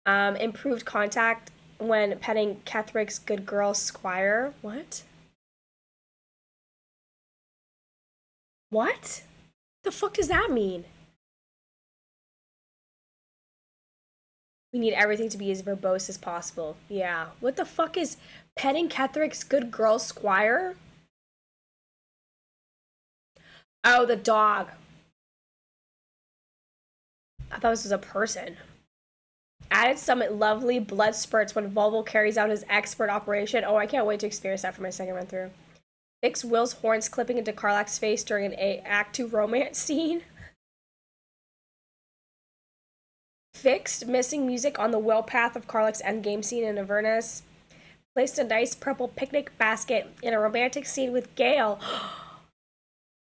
[SPEAKER 2] Improved contact when petting Kethric's good girl Squire. What? What? The fuck does that mean? We need everything to be as verbose as possible. Yeah. What the fuck is petting Kethric's good girl Squire? Oh, the dog. I thought this was a person. Added some lovely blood spurts when Volvo carries out his expert operation. Oh, I can't wait to experience that for my second run through. Fix Will's horns clipping into Karlach's face during an Act 2 romance scene. Fixed missing music on the well path of Karlach's endgame scene in Avernus. Placed a nice purple picnic basket in a romantic scene with Gale.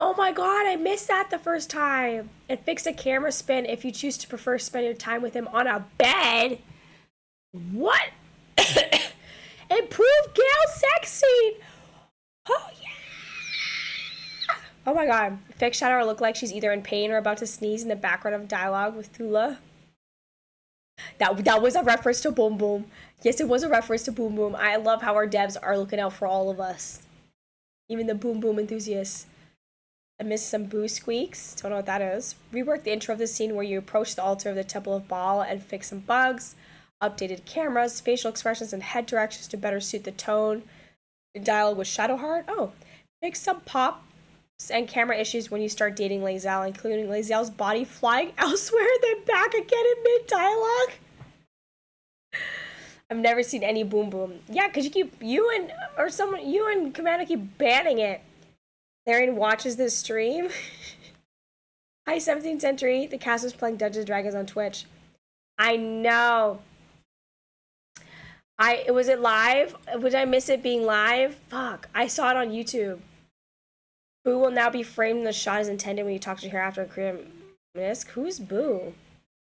[SPEAKER 2] Oh my god, I missed that the first time. It fixed a camera spin if you choose to prefer spend your time with him on a bed. What? Improved Gail's sex scene. Oh yeah. Oh my god. Fix Shadow look like she's either in pain or about to sneeze in the background of dialogue with Thula. That was a reference to Boom Boom. Yes, it was a reference to Boom Boom. I love how our devs are looking out for all of us. Even the Boom Boom enthusiasts. I missed some boo squeaks. Don't know what that is. Reworked the intro of the scene where you approach the altar of the Temple of Baal and fix some bugs. Updated cameras, facial expressions, and head directions to better suit the tone. Dialogue with Shadowheart. Oh, fix some pops and camera issues when you start dating Lae'zel, including Lae'zel's body flying elsewhere, then back again in mid-dialogue. I've never seen any Boom Boom. Yeah, because you and Commander keep banning it. Larian watches this stream. Hi, 17th Century. The cast was playing Dungeons & Dragons on Twitch. I know. Was it live? Would I miss it being live? Fuck. I saw it on YouTube. Boo will now be framed in the shot as intended when you talk to her after a career misc. Who's Boo?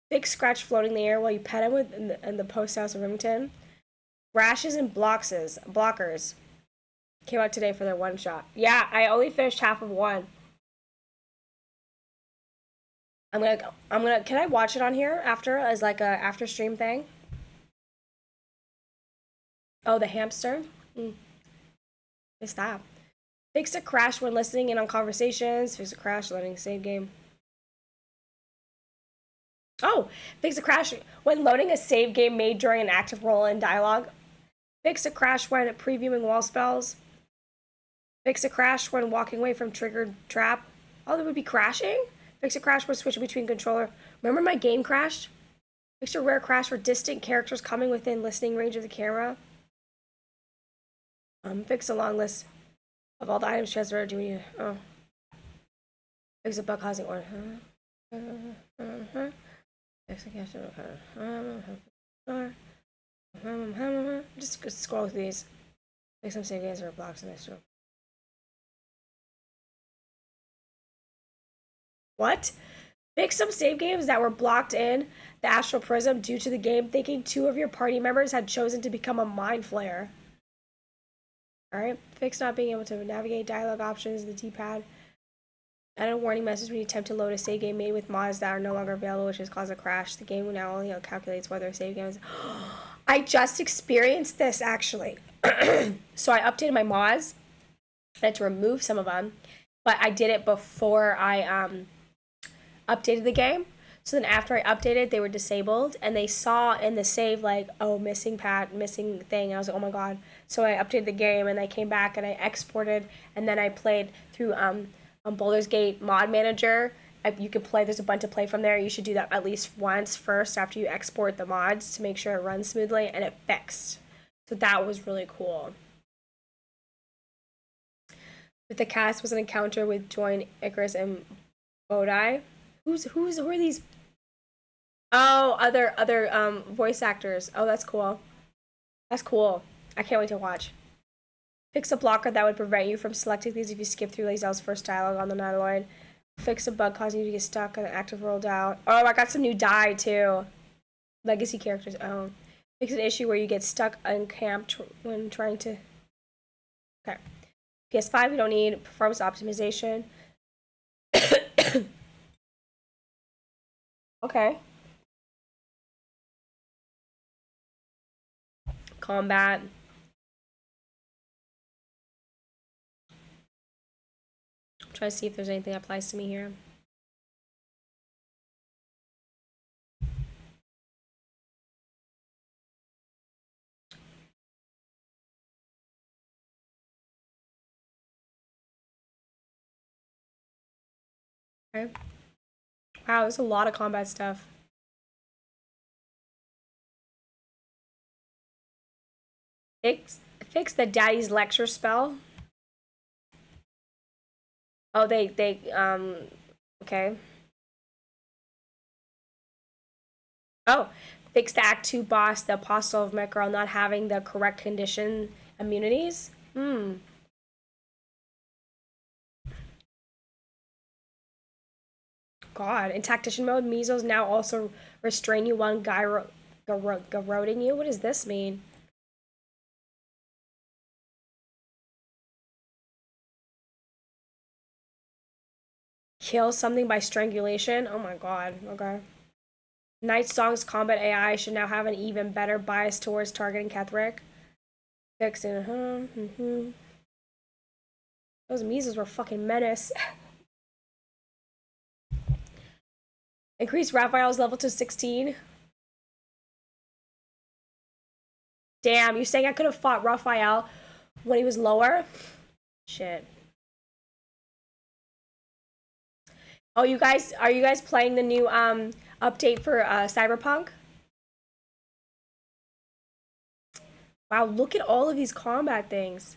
[SPEAKER 2] Big scratch floating in the air while you pet him in the post house of Remington. Rashes and blockers came out today for their one shot. Yeah, I only finished half of one. I'm gonna can I watch it on here after as like a after stream thing? Oh, the hamster? Missed that. Fix a crash when listening in on conversations. Fix a crash loading save game. Oh, fix a crash when loading a save game made during an active role in dialogue. Fix a crash when previewing wall spells. Fix a crash when walking away from triggered trap. Oh, that would be crashing? Fix a crash when switching between controller. Remember my game crashed? Fix a rare crash for distant characters coming within listening range of the camera. Fix a long list of all the items transferred to you. Oh. Fix a bug causing order. Fix a cache. Just scroll through these. Fix some save games or blocks in this room. What? Fix some save games that were blocked in the Astral Prism due to the game thinking 2 of your party members had chosen to become a Mind Flayer. Alright. Fix not being able to navigate dialogue options in the D-pad. Add a warning message when you attempt to load a save game made with mods that are no longer available, which has caused a crash. The game now only calculates whether a save game is... I just experienced this, actually. So I updated my mods. I had to remove some of them. But I did it before I updated the game. So then after I updated, they were disabled. And they saw in the save, like, oh, missing thing. And I was like, oh my god. So I updated the game, and I came back, and I exported. And then I played through... on Baldur's Gate Mod Manager, you can play, there's a bunch to play from there. You should do that at least once first after you export the mods to make sure it runs smoothly, and it fixed. So that was really cool. With the cast was an encounter with Join, Icarus, and Bodai. Who are these? Oh, other voice actors. Oh, that's cool. That's cool. I can't wait to watch. Fix a blocker that would prevent you from selecting these if you skip through Lae'zel's first dialogue on the Nautiloid. Fix a bug causing you to get stuck on an active rolled out. Oh, I got some new dye too. Legacy characters. Oh. Fix an issue where you get stuck uncamped when trying to... Okay. PS5 we don't need. Performance optimization. Okay. Combat. Try to see if there's anything that applies to me here. Okay. Wow, there's a lot of combat stuff. Fix the daddy's lecture spell. Oh, okay. Oh, fix the Act 2 boss, the Apostle of Mekral, not having the correct condition immunities. God. In tactician mode, measles now also restrain you while garroting you. What does this mean? Kill something by strangulation? Oh my God. Okay. Night Song's combat AI should now have an even better bias towards targeting Ketheric. Fixing, Those measles were fucking menace. Increase Raphael's level to 16. Damn, you saying I could have fought Raphael when he was lower? Shit. Oh, you guys, are you guys playing the new update for Cyberpunk? Wow, look at all of these combat things.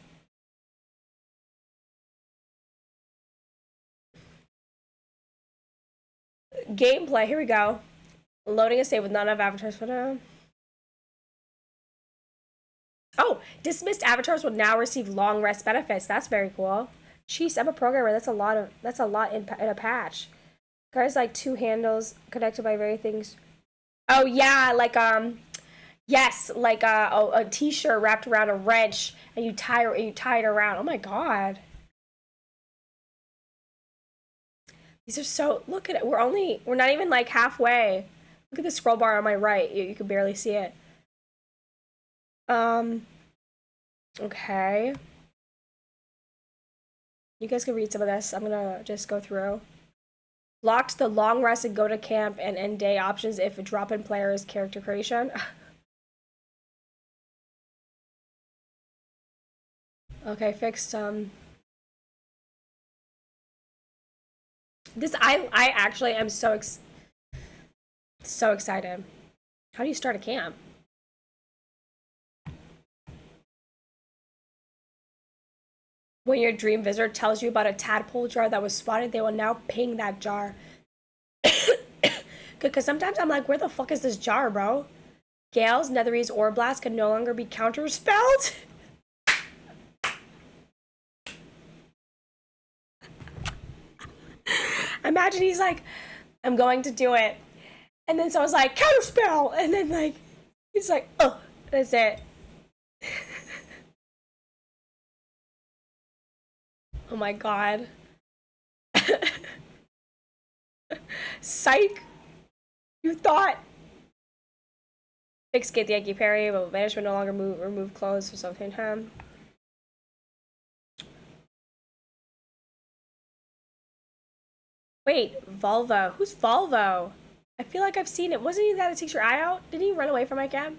[SPEAKER 2] Gameplay, here we go. Loading a save with none of avatars for now. Oh, dismissed avatars will now receive long rest benefits. That's very cool. Jeez, I'm a programmer. That's a lot in a patch. Guys, like 2 handles connected by very things. Oh yeah, like yes, like a t-shirt wrapped around a wrench and you tie it around. Oh my God. These are so, look at it. We're not even like halfway. Look at the scroll bar on my right. You can barely see it. Okay. You guys can read some of this. I'm gonna just go through. Locked the long rest and go to camp and end day options if a drop-in player is character creation. Okay, fixed this I actually am so excited. How do you start a camp? When your dream visitor tells you about a tadpole jar that was spotted, they will now ping that jar. Because sometimes I'm like, where the fuck is this jar, bro? Gale's Netherese Ore Blast can no longer be counterspelled. Imagine he's like, I'm going to do it. And then someone's like, counterspell! And then like, he's like, oh, that's it. Oh my God. Psych. You thought. Fix get the Yankee parry, but management no longer remove clothes for something time. Wait, Volvo. Who's Volvo? I feel like I've seen it. Wasn't he that takes your eye out? Didn't he run away from my cab?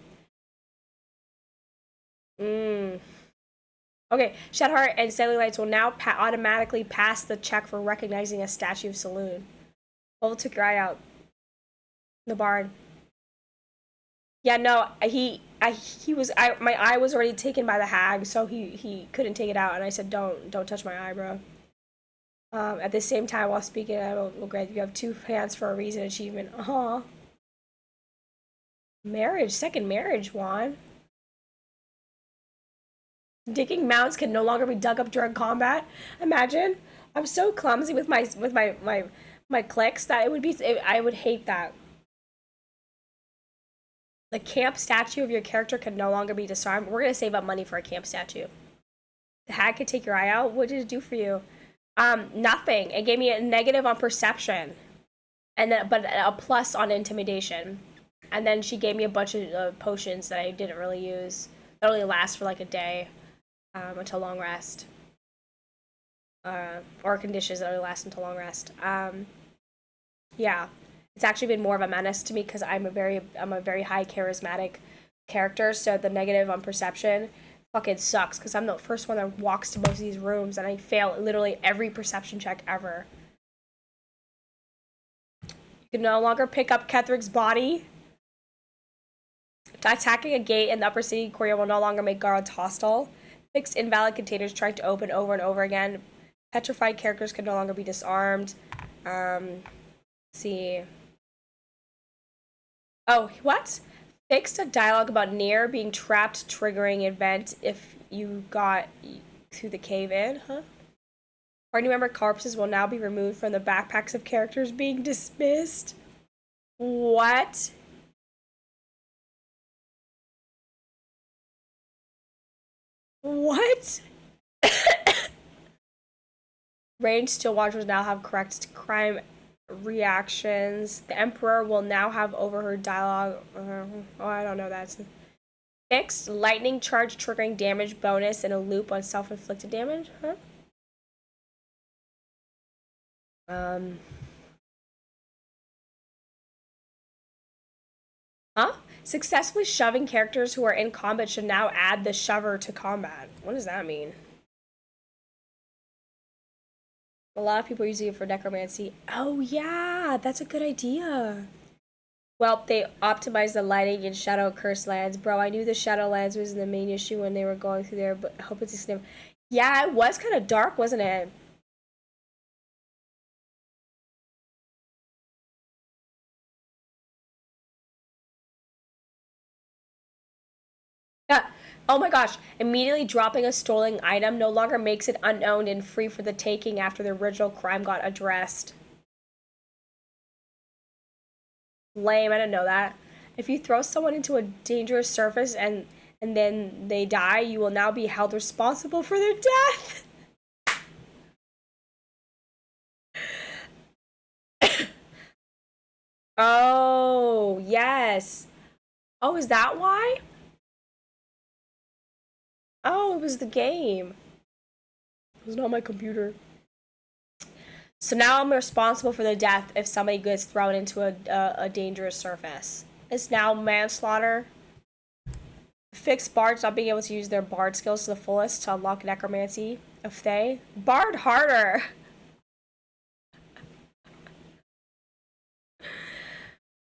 [SPEAKER 2] Okay, Shadheart and Cellulites will now automatically pass the check for recognizing a statue of Saloon. Volvo took your eye out. The barn. Yeah, no, my eye was already taken by the hag, so he couldn't take it out, and I said, don't touch my eye, bro. At the same time, while speaking, I will grant you have 2 hands for a reason achievement. Marriage, second marriage, Juan. Digging mounds can no longer be dug up during combat. Imagine, I'm so clumsy with my clicks that I would hate that. The camp statue of your character can no longer be disarmed. We're gonna save up money for a camp statue. The hag could take your eye out. What did it do for you? Nothing. It gave me a negative on perception, and then but a plus on intimidation. And then she gave me a bunch of potions that I didn't really use. That only last for like a day, until long rest. Or conditions that only last until long rest. Yeah, it's actually been more of a menace to me because I'm a very high charismatic character. So the negative on perception fucking sucks because I'm the first one that walks to most of these rooms and I fail literally every perception check ever. You can no longer pick up Ketheric's body. Attacking a gate in the upper city courtyard will no longer make guards hostile. Fixed invalid containers tried to open over and over again. Petrified characters can no longer be disarmed. Let's see. Oh, what? Fixed a dialogue about Nier being trapped, triggering event if you got through the cave in, huh? Party member corpses will now be removed from the backpacks of characters being dismissed. What? What? Ranged steel watchers now have correct crime reactions. The Emperor will now have overheard dialogue. Oh, I don't know. That's fixed. Lightning charge triggering damage bonus in a loop on self-inflicted damage. Huh? Huh? Successfully shoving characters who are in combat should now add the shover to combat. What does that mean? A lot of people are using it for necromancy. Oh yeah, that's a good idea. Well, they optimized the lighting in Shadow Curse lands. Bro, I knew the Shadow lands was the main issue when they were going through there, but I hope it's extended. Yeah, it was kind of dark, wasn't it? Yeah. Oh my gosh. Immediately dropping a stolen item no longer makes it unowned and free for the taking after the original crime got addressed. Lame, I didn't know that. If you throw someone into a dangerous surface and then they die, you will now be held responsible for their death. Oh, yes. Oh, is that why? Oh, it was the game. It was not my computer. So now I'm responsible for the death if somebody gets thrown into a dangerous surface. It's now manslaughter. Fix bards not being able to use their bard skills to the fullest to unlock necromancy. If they bard harder.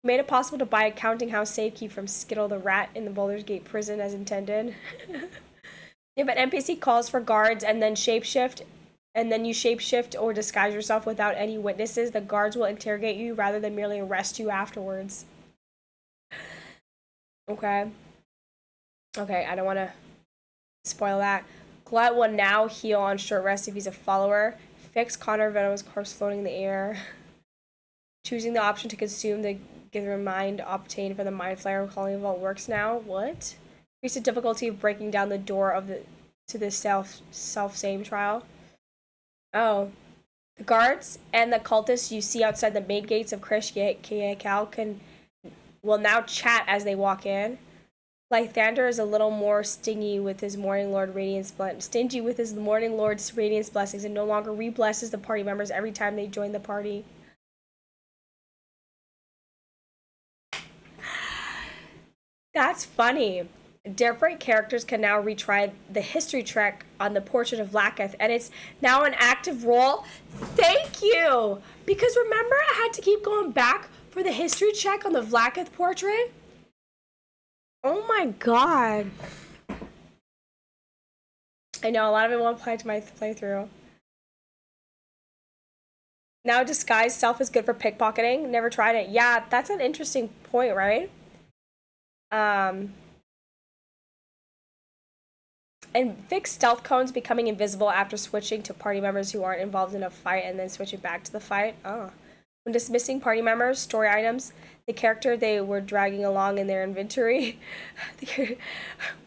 [SPEAKER 2] Made it possible to buy a counting house safe key from Skittle the rat in the Baldur's Gate prison as intended. If an NPC calls for guards and then shapeshift, and then you shapeshift or disguise yourself without any witnesses, the guards will interrogate you rather than merely arrest you afterwards. Okay. Okay, I don't want to spoil that. Glut will now heal on short rest if he's a follower. Fix Connor Venom's corpse floating in the air. Choosing the option to consume the Gither mind obtained from the Mind Flayer calling vault works now. What? Increase the difficulty of breaking down the door of the self-same trial. Oh. The guards and the cultists you see outside the main gates of Krishkal will now chat as they walk in. Lythander is a little more stingy with his Morning Lord stingy with his Morning Lord's Radiance blessings and no longer re-blesses the party members every time they join the party. That's funny. Different characters can now retry the history check on the portrait of Vlaakith, and it's now an active role. Thank you! Because remember, I had to keep going back for the history check on the Vlaakith portrait? Oh my god. I know, a lot of it won't apply to my playthrough. Now disguised self is good for pickpocketing. Never tried it. Yeah, that's an interesting point, right? And fix stealth cones becoming invisible after switching to party members who aren't involved in a fight and then switching back to the fight. Oh. When dismissing party members, story items, the character they were dragging along in their inventory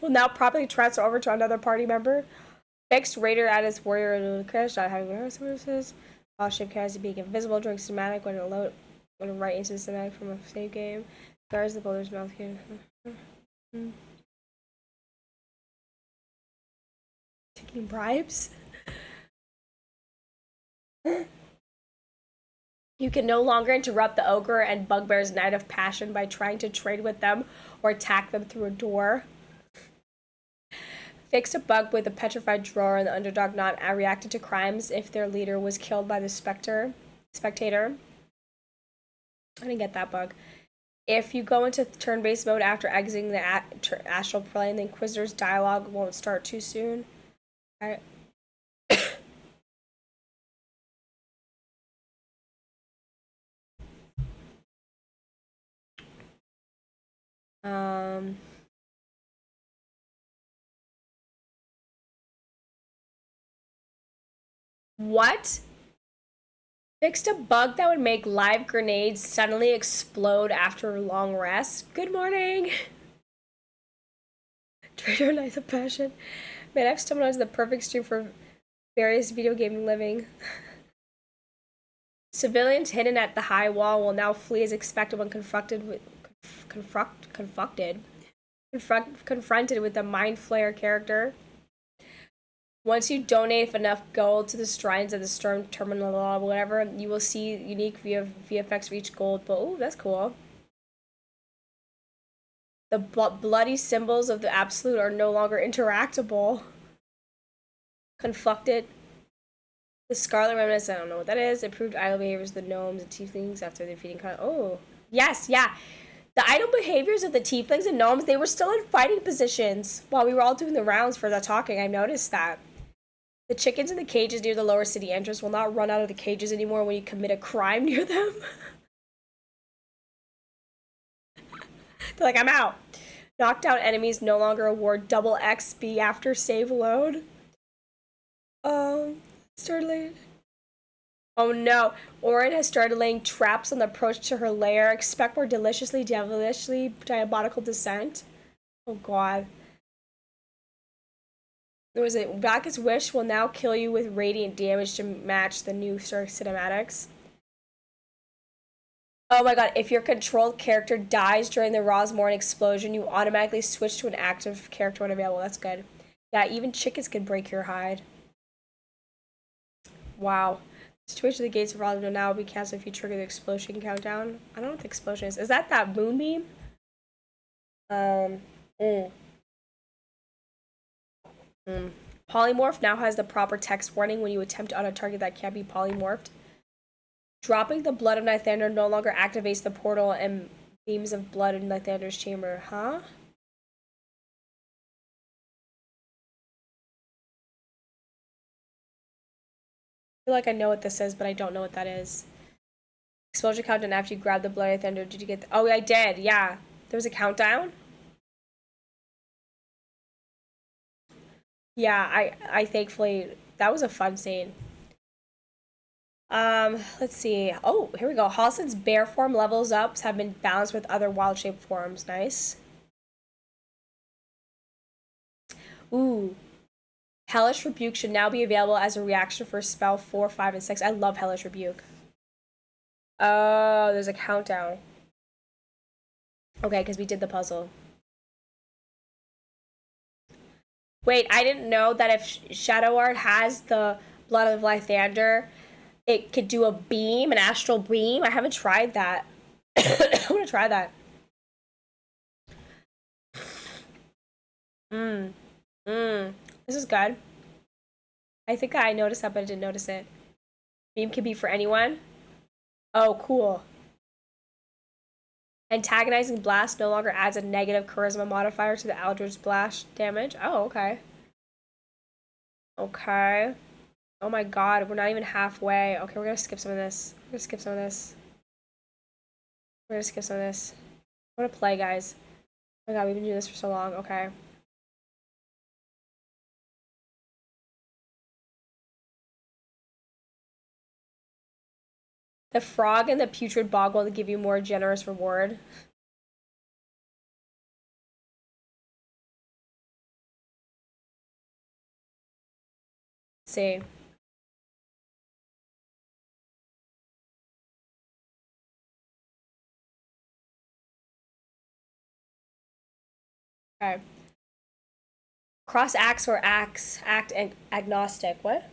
[SPEAKER 2] will now properly transfer over to another party member. Fixed Raider at his warrior in crash, not having warehouse services. All shape characters being invisible during cinematic when right into the cinematic from a save game. Guards the boulder's mouth game. Taking bribes? You can no longer interrupt the ogre and bugbear's night of passion by trying to trade with them or attack them through a door. Fix a bug with a petrified drawer and the underdog not reacted to crimes if their leader was killed by the spectator. I didn't get that bug. If you go into turn-based mode after exiting the astral plane, the Inquisitor's dialogue won't start too soon. Alright. What? Fixed a bug that would make live grenades suddenly explode after a long rest. Good morning. Trader Nights of Passion. Man, I've stumbled onto the perfect stream for various video gaming living. Civilians hidden at the high wall will now flee as expected when confronted with the Mind Flayer character. Once you donate enough gold to the shrines of the Storm Terminal or whatever, you will see unique VFX for each gold. But oh, that's cool. The bloody symbols of the Absolute are no longer interactable. Conflicted. The Scarlet Remnants, I don't know what that is. Improved idle behaviors of the gnomes and tieflings after defeating oh. Yes, yeah. The idle behaviors of the tieflings and gnomes, they were still in fighting positions while we were all doing the rounds for the talking. I noticed that. The chickens in the cages near the lower city entrance will not run out of the cages anymore when you commit a crime near them. They're like, I'm out. Knocked out enemies no longer award double XP after save load. Started. Oh no. Orin has started laying traps on the approach to her lair. Expect more deliciously, devilishly, diabolical descent. Oh god. There was a Bacchus Wish will now kill you with radiant damage to match the new cinematics. Oh my god, if your controlled character dies during the Rosmorn explosion, you automatically switch to an active character when available. That's good. Yeah, even chickens can break your hide. Wow. Situation of the gates of Rosmorn will now be canceled if you trigger the explosion countdown. I don't know what the explosion is. Is that moonbeam? Polymorph now has the proper text warning when you attempt on a target that can't be polymorphed. Dropping the blood of Nithander no longer activates the portal and beams of blood in Nithander's chamber. Huh? I feel like I know what this is, but I don't know what that is. Exposure countdown after you grab the blood of Nithander. Did you get oh, I did. Yeah. There was a countdown? Yeah, I thankfully... That was a fun scene. Let's see. Oh, here we go. Halsin's bear form levels ups have been balanced with other wild shape forms. Nice. Ooh. Hellish Rebuke should now be available as a reaction for spell 4, 5, and 6. I love Hellish Rebuke. Oh, there's a countdown. Okay, because we did the puzzle. Wait, I didn't know that if Shadow Art has the Blood of Lythander, it could do a beam, an astral beam. I haven't tried that. I want to try that. This is good. I think I noticed that, but I didn't notice it. Beam can be for anyone. Oh, cool. Antagonizing Blast no longer adds a negative charisma modifier to the Eldritch Blast damage. Oh, okay. Okay. Oh my god, we're not even halfway. Okay, we're gonna skip some of this. We're gonna skip some of this. We're gonna skip some of this. I wanna play, guys. Oh my god, we've been doing this for so long. Okay. The frog and the putrid bog will give you more generous reward. Let's see. Okay. Cross axe or act agnostic. What?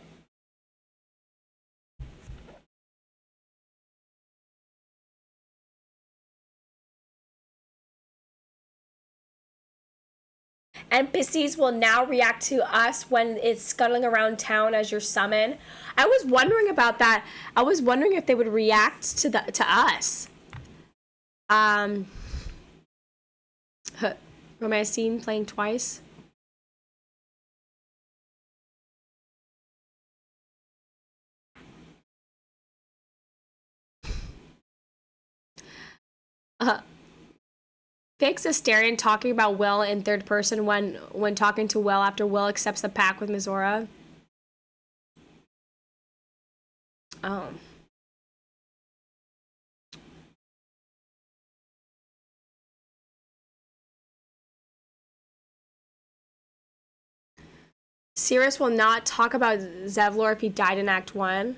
[SPEAKER 2] NPCs will now react to us when it's scuttling around town as your summon. I was wondering about that. I was wondering if they would react to us. Romance scene playing twice. Fix Asterion talking about Will in third person when talking to Will after Will accepts the pact with Mizora. Oh. Sirius will not talk about Zevlor if he died in Act 1.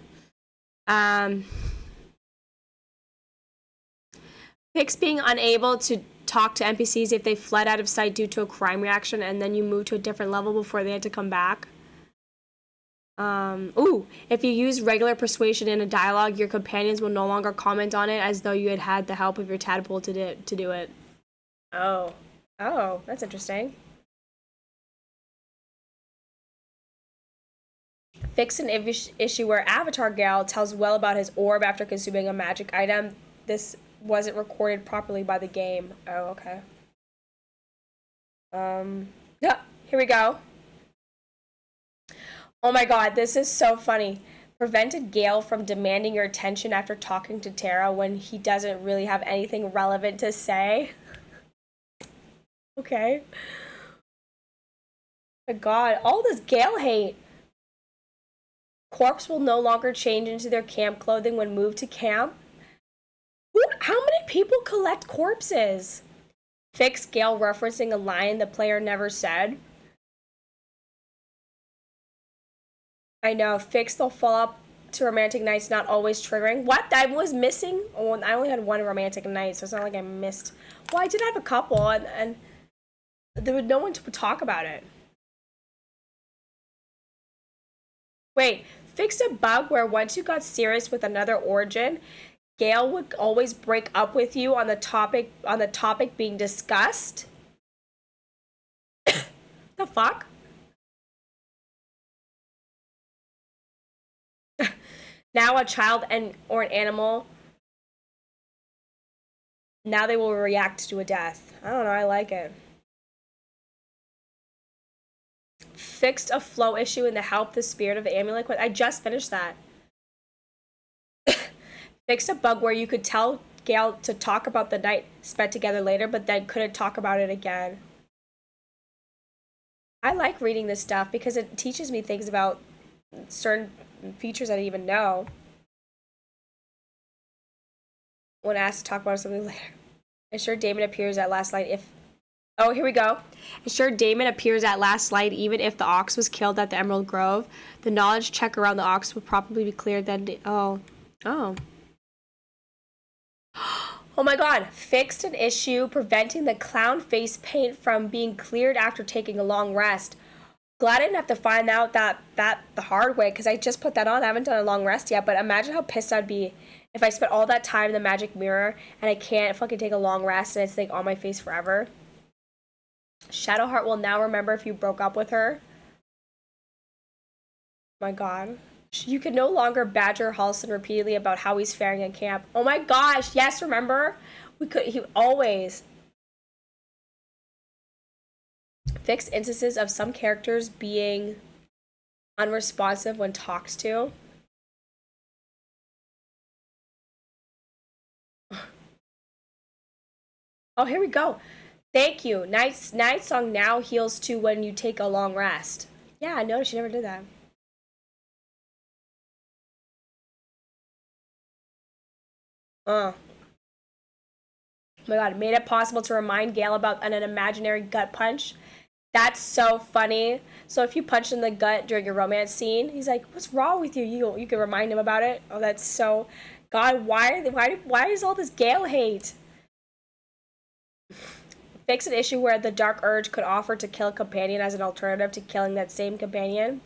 [SPEAKER 2] Fix being unable to talk to NPCs if they fled out of sight due to a crime reaction and then you move to a different level before they had to come back. If you use regular persuasion in a dialogue, your companions will no longer comment on it as though you had had the help of your tadpole to do it. Oh, that's interesting. Fix an issue where Avatar Gal tells Well about his orb after consuming a magic item. This wasn't recorded properly by the game. Oh, okay. Yeah, here we go. Oh my god, this is so funny. Prevented Gale from demanding your attention after talking to Tara when he doesn't really have anything relevant to say. Okay. Oh my god, all this Gale hate. Corpse will no longer change into their camp clothing when moved to camp. How many people collect corpses? Fix Gale referencing a line the player never said. I know. Fix they'll fall up to romantic nights not always triggering. What? I was missing? Oh, I only had one romantic night, so it's not like I missed. Well, I did have a couple, and there was no one to talk about it. Wait, fixed a bug where once you got serious with another origin, Gale would always break up with you on the topic being discussed. The fuck? Now a child or an animal. Now they will react to a death. I don't know, I like it. Fixed a flow issue in the Help the Spirit of the Amulet quest. I just finished that. Fixed a bug where you could tell Gale to talk about the night spent together later, but then couldn't talk about it again. I like reading this stuff because it teaches me things about certain features I didn't even know. When asked to talk about something later. Ensure Damon appears at last light if... Oh, here we go. Ensure Damon appears at last light even if the ox was killed at the Emerald Grove. The knowledge check around the ox would probably be cleared then... Oh. Oh my god. Fixed an issue preventing the clown face paint from being cleared after taking a long rest. Glad I didn't have to find out that the hard way, because I just put that on. I haven't done a long rest yet, but imagine how pissed I'd be if I spent all that time in the magic mirror and I can't fucking take a long rest and it's like on my face forever. Shadowheart will now remember if you broke up with her. My god. You can no longer badger Halston repeatedly about how he's faring in camp. Oh my gosh, yes, remember? He always. Fixed instances of some characters being unresponsive when talked to. Oh, here we go. Thank you. Night Song now heals too when you take a long rest. Yeah, I noticed you never did that. Oh my god, made it possible to remind Gale about an imaginary gut punch. That's so funny. So if you punch in the gut during your romance scene, he's like, "What's wrong with you?" You can remind him about it. Oh, that's so... God, why is all this Gale hate? Fix an issue where the dark urge could offer to kill a companion as an alternative to killing that same companion.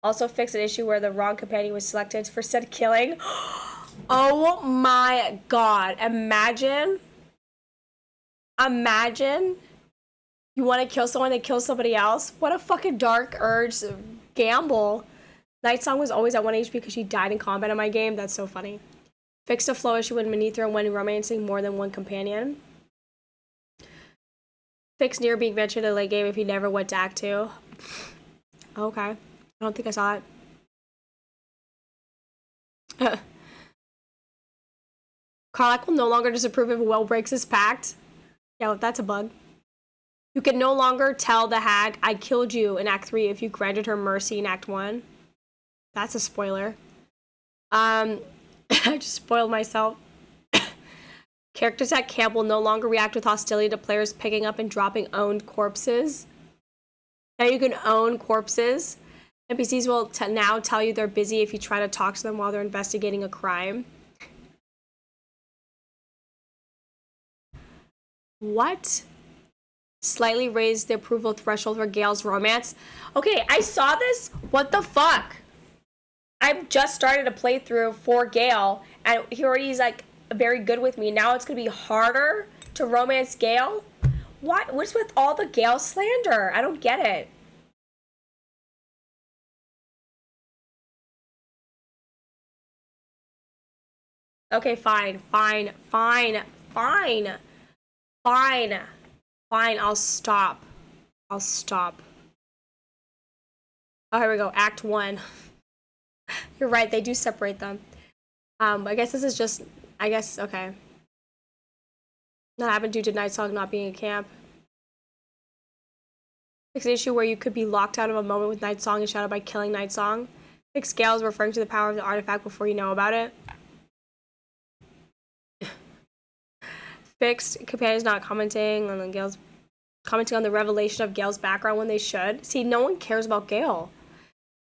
[SPEAKER 2] Also fix an issue where the wrong companion was selected for said killing. Oh my god. Imagine you want to kill someone that kills somebody else. What a fucking dark urge gamble. Night Song was always at 1 HP because she died in combat in my game. That's so funny. Fixed a flow issue when Manethra when romancing more than one companion. Fixed near being mentioned in the late game if he never went to Act 2. Okay. I don't think I saw it. Karlach will no longer disapprove if Will breaks his pact. Yeah, that's a bug. You can no longer tell the hag, "I killed you" in Act 3 if you granted her mercy in Act 1. That's a spoiler. I just spoiled myself. Characters at camp will no longer react with hostility to players picking up and dropping owned corpses. Now you can own corpses. NPCs will now tell you they're busy if you try to talk to them while they're investigating a crime. What? Slightly raise the approval threshold for Gale's romance. Okay, I saw this. What the fuck? I just started a playthrough for Gale, and he already is like very good with me. Now it's gonna be harder to romance Gale. What? What's with all the Gale slander? I don't get it. Okay, fine. I'll stop. Oh, here we go. Act 1. You're right, they do separate them. I guess this is just, okay. That happened due to Night Song not being in camp. Fix an issue where you could be locked out of a moment with Night Song and shadowed by killing Night Song. Fix Gale is referring to the power of the artifact before you know about it. Fixed companions not commenting on the revelation of Gale's background when they should. See, no one cares about Gale.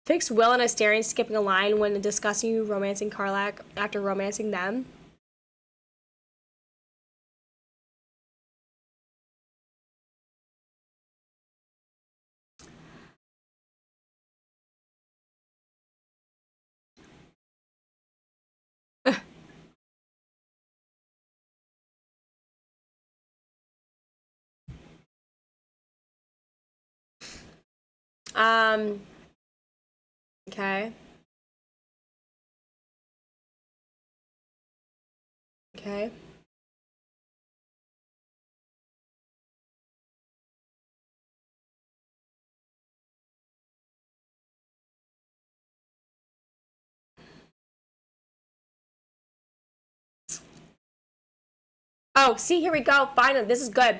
[SPEAKER 2] Fixed Will and Asterion skipping a line when discussing you romancing Karlach after romancing them. Okay. Okay. Oh, see, here we go. Finally, this is good.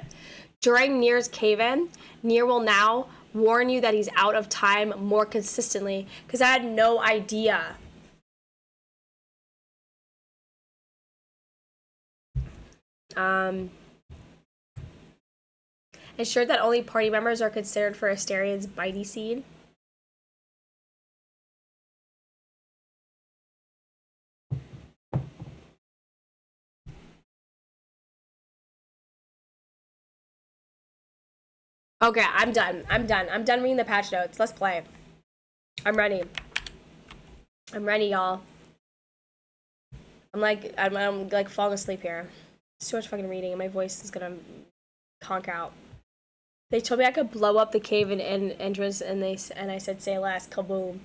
[SPEAKER 2] During Nier's cave-in, Nier will now warn you that he's out of time more consistently, because I had no idea. Ensure that only party members are considered for Asterion's bitey seed. Okay, I'm done. I'm done reading the patch notes. Let's play. I'm ready, y'all. I'm like falling asleep here. It's too much fucking reading, and my voice is gonna conk out. They told me I could blow up the cave in entrance, and I said say less. Kaboom.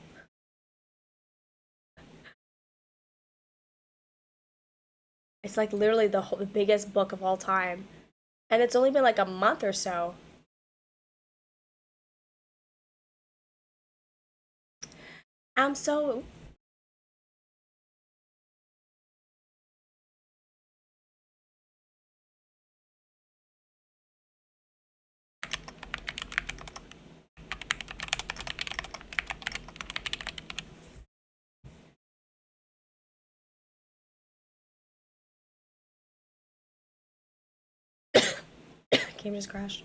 [SPEAKER 2] It's like literally the biggest book of all time, and it's only been like a month or so. I'm so. Game just crashed.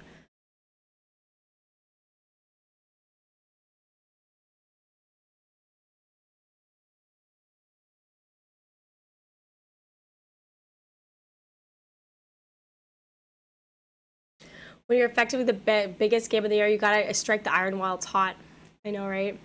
[SPEAKER 2] When you're effectively the biggest game of the year, you gotta strike the iron while it's hot. I know, right?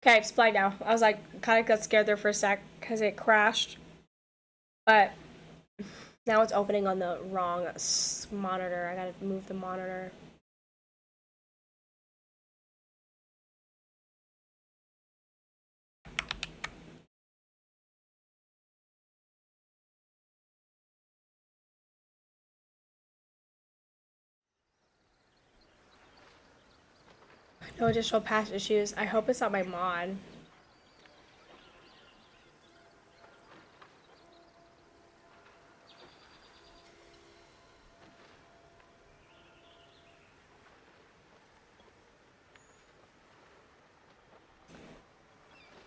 [SPEAKER 2] Okay, it's playing now. I was like, kind of got scared there for a sec because it crashed. But now it's opening on the wrong monitor. I gotta move the monitor. No additional patch issues. I hope it's not my mod.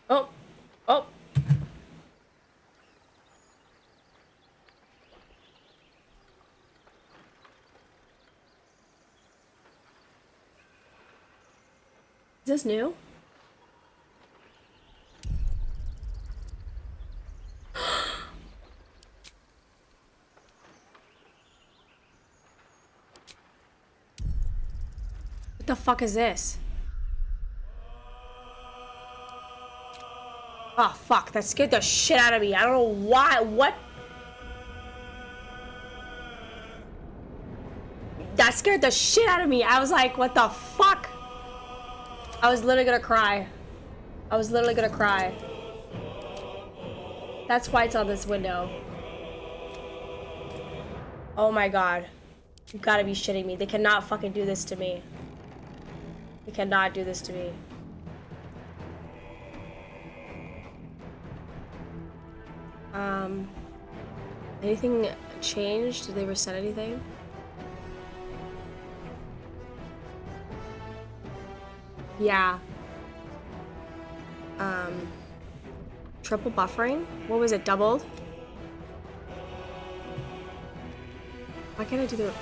[SPEAKER 2] Oh, oh. Is this new? What the fuck is this? Oh fuck, that scared the shit out of me. I don't know why. What? That scared the shit out of me. I was like, what the fuck? I was literally gonna cry. I was literally gonna cry. That's why it's on this window. Oh my god. You gotta be shitting me. They cannot fucking do this to me. They cannot do this to me. Anything changed? Did they reset anything? Yeah. Triple buffering? What was it, doubled? Why can't I do the...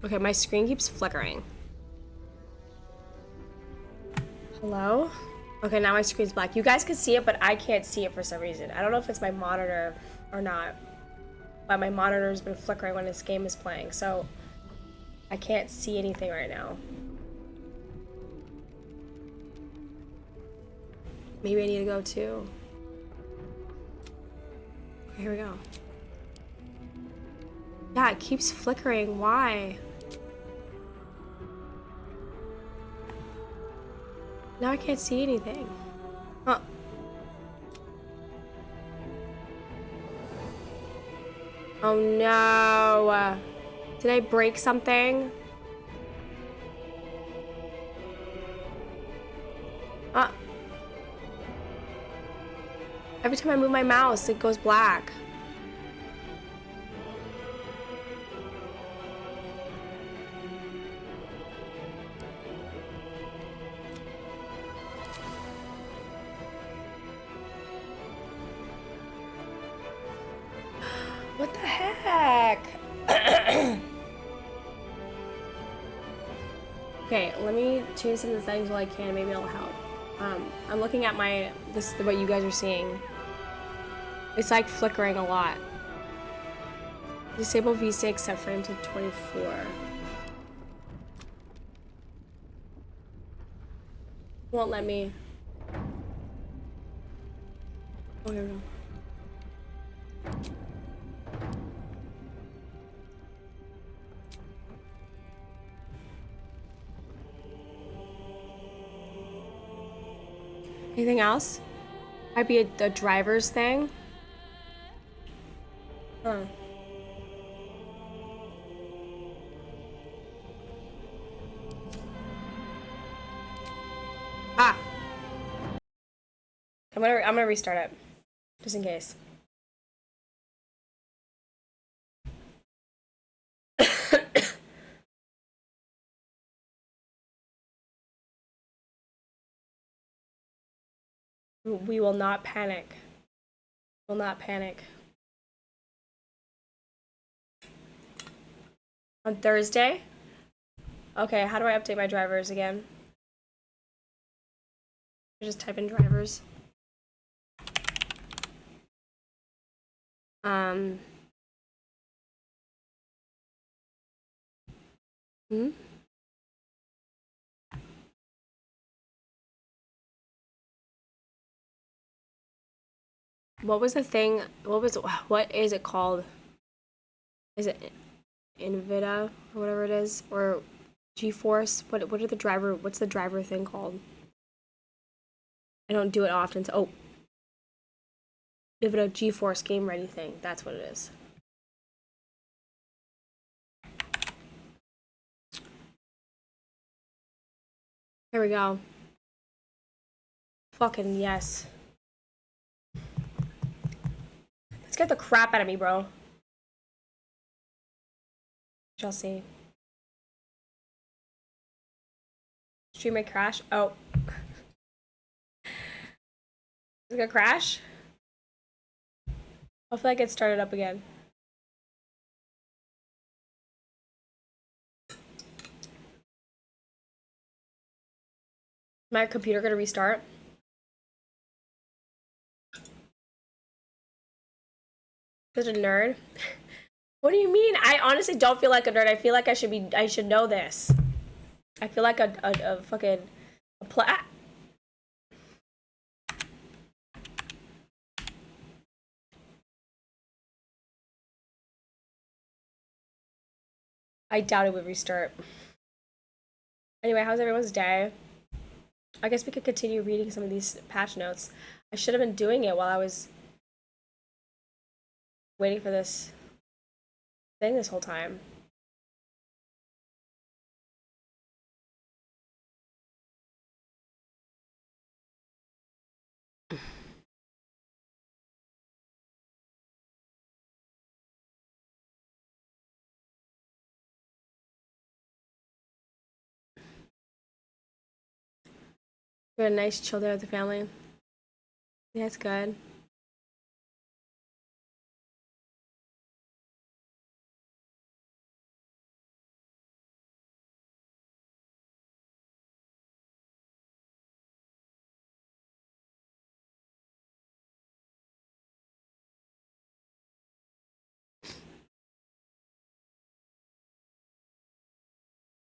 [SPEAKER 2] Okay, my screen keeps flickering. Hello? Okay, now my screen's black. You guys can see it, but I can't see it for some reason. I don't know if it's my monitor or not. But my monitor's been flickering when this game is playing, so I can't see anything right now. Maybe I need to go too. Okay, here we go. Yeah, it keeps flickering. Why? Now I can't see anything. Huh. Oh no. Did I break something? Every time I move my mouse, it goes black. What the heck? Okay, let me change some of the settings while I can. Maybe it'll help. I'm looking at what you guys are seeing. It's like flickering a lot. Disable V6 set frame to 24. Won't let me. Oh, here we go. Anything else? Might be the driver's thing. Huh. Ah. I'm gonna restart it, just in case. We will not panic. Will not panic. On Thursday? Okay, how do I update my drivers again? I just type in drivers. What was the thing? What is it called? Is it Nvidia or whatever it is, or GeForce? What's the driver thing called? I don't do it often. So, oh, give it a GeForce game ready thing. That's what it is. Here we go. Fucking yes. Let's get the crap out of me, bro. Shall see. Stream may crash. Oh. Is it gonna crash? Hopefully I get started up again. My computer gonna restart? Such a nerd. What do you mean? I honestly don't feel like a nerd. I feel like I should know this. I feel like a fucking I doubt it would restart. Anyway, how's everyone's day? I guess we could continue reading some of these patch notes. I should have been doing it while I was waiting for this thing this whole time. We had a nice chill there with the family. Yeah, it's good.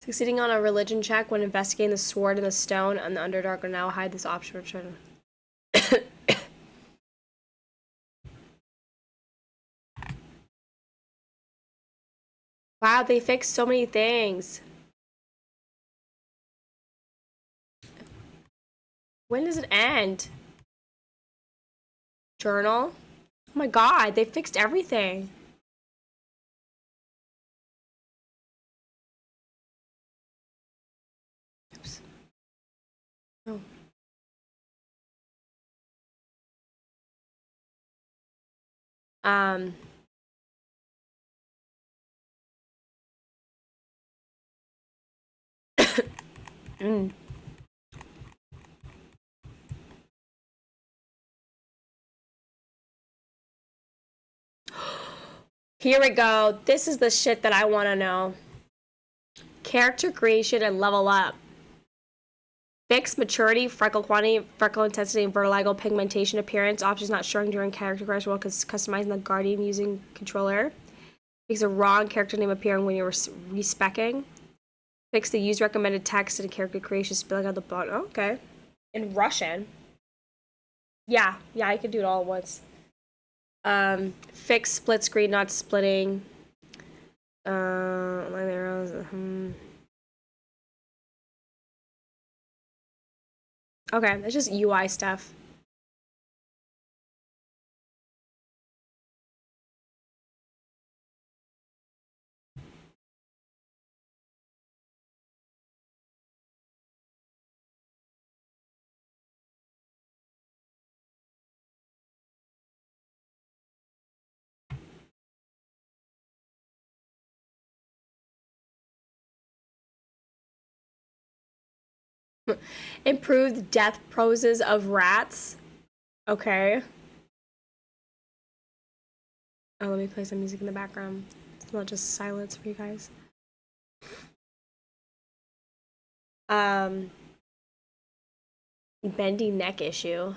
[SPEAKER 2] Succeeding on a religion check when investigating the sword and the stone and the Underdark will now hide this option for children. Wow, they fixed so many things. When does it end? Journal? Oh my god, they fixed everything. Oops. Oh. Mm. Here we go. This is the shit that I want to know. Character creation and level up. Fixed maturity, freckle quantity, freckle intensity, and vitiligo pigmentation appearance. Options not showing during character creation while customizing the Guardian using controller. Makes a wrong character name appearing when you're respecing. Fix the use recommended text in character creation spelling out the bottom. Oh, okay. In Russian. Yeah, I could do it all at once. Fix split screen, not splitting. Line arrows. Okay, that's just UI stuff. Improved death poses of rats. Okay. Oh, let me play some music in the background. It's not just silence for you guys. Bendy neck issue.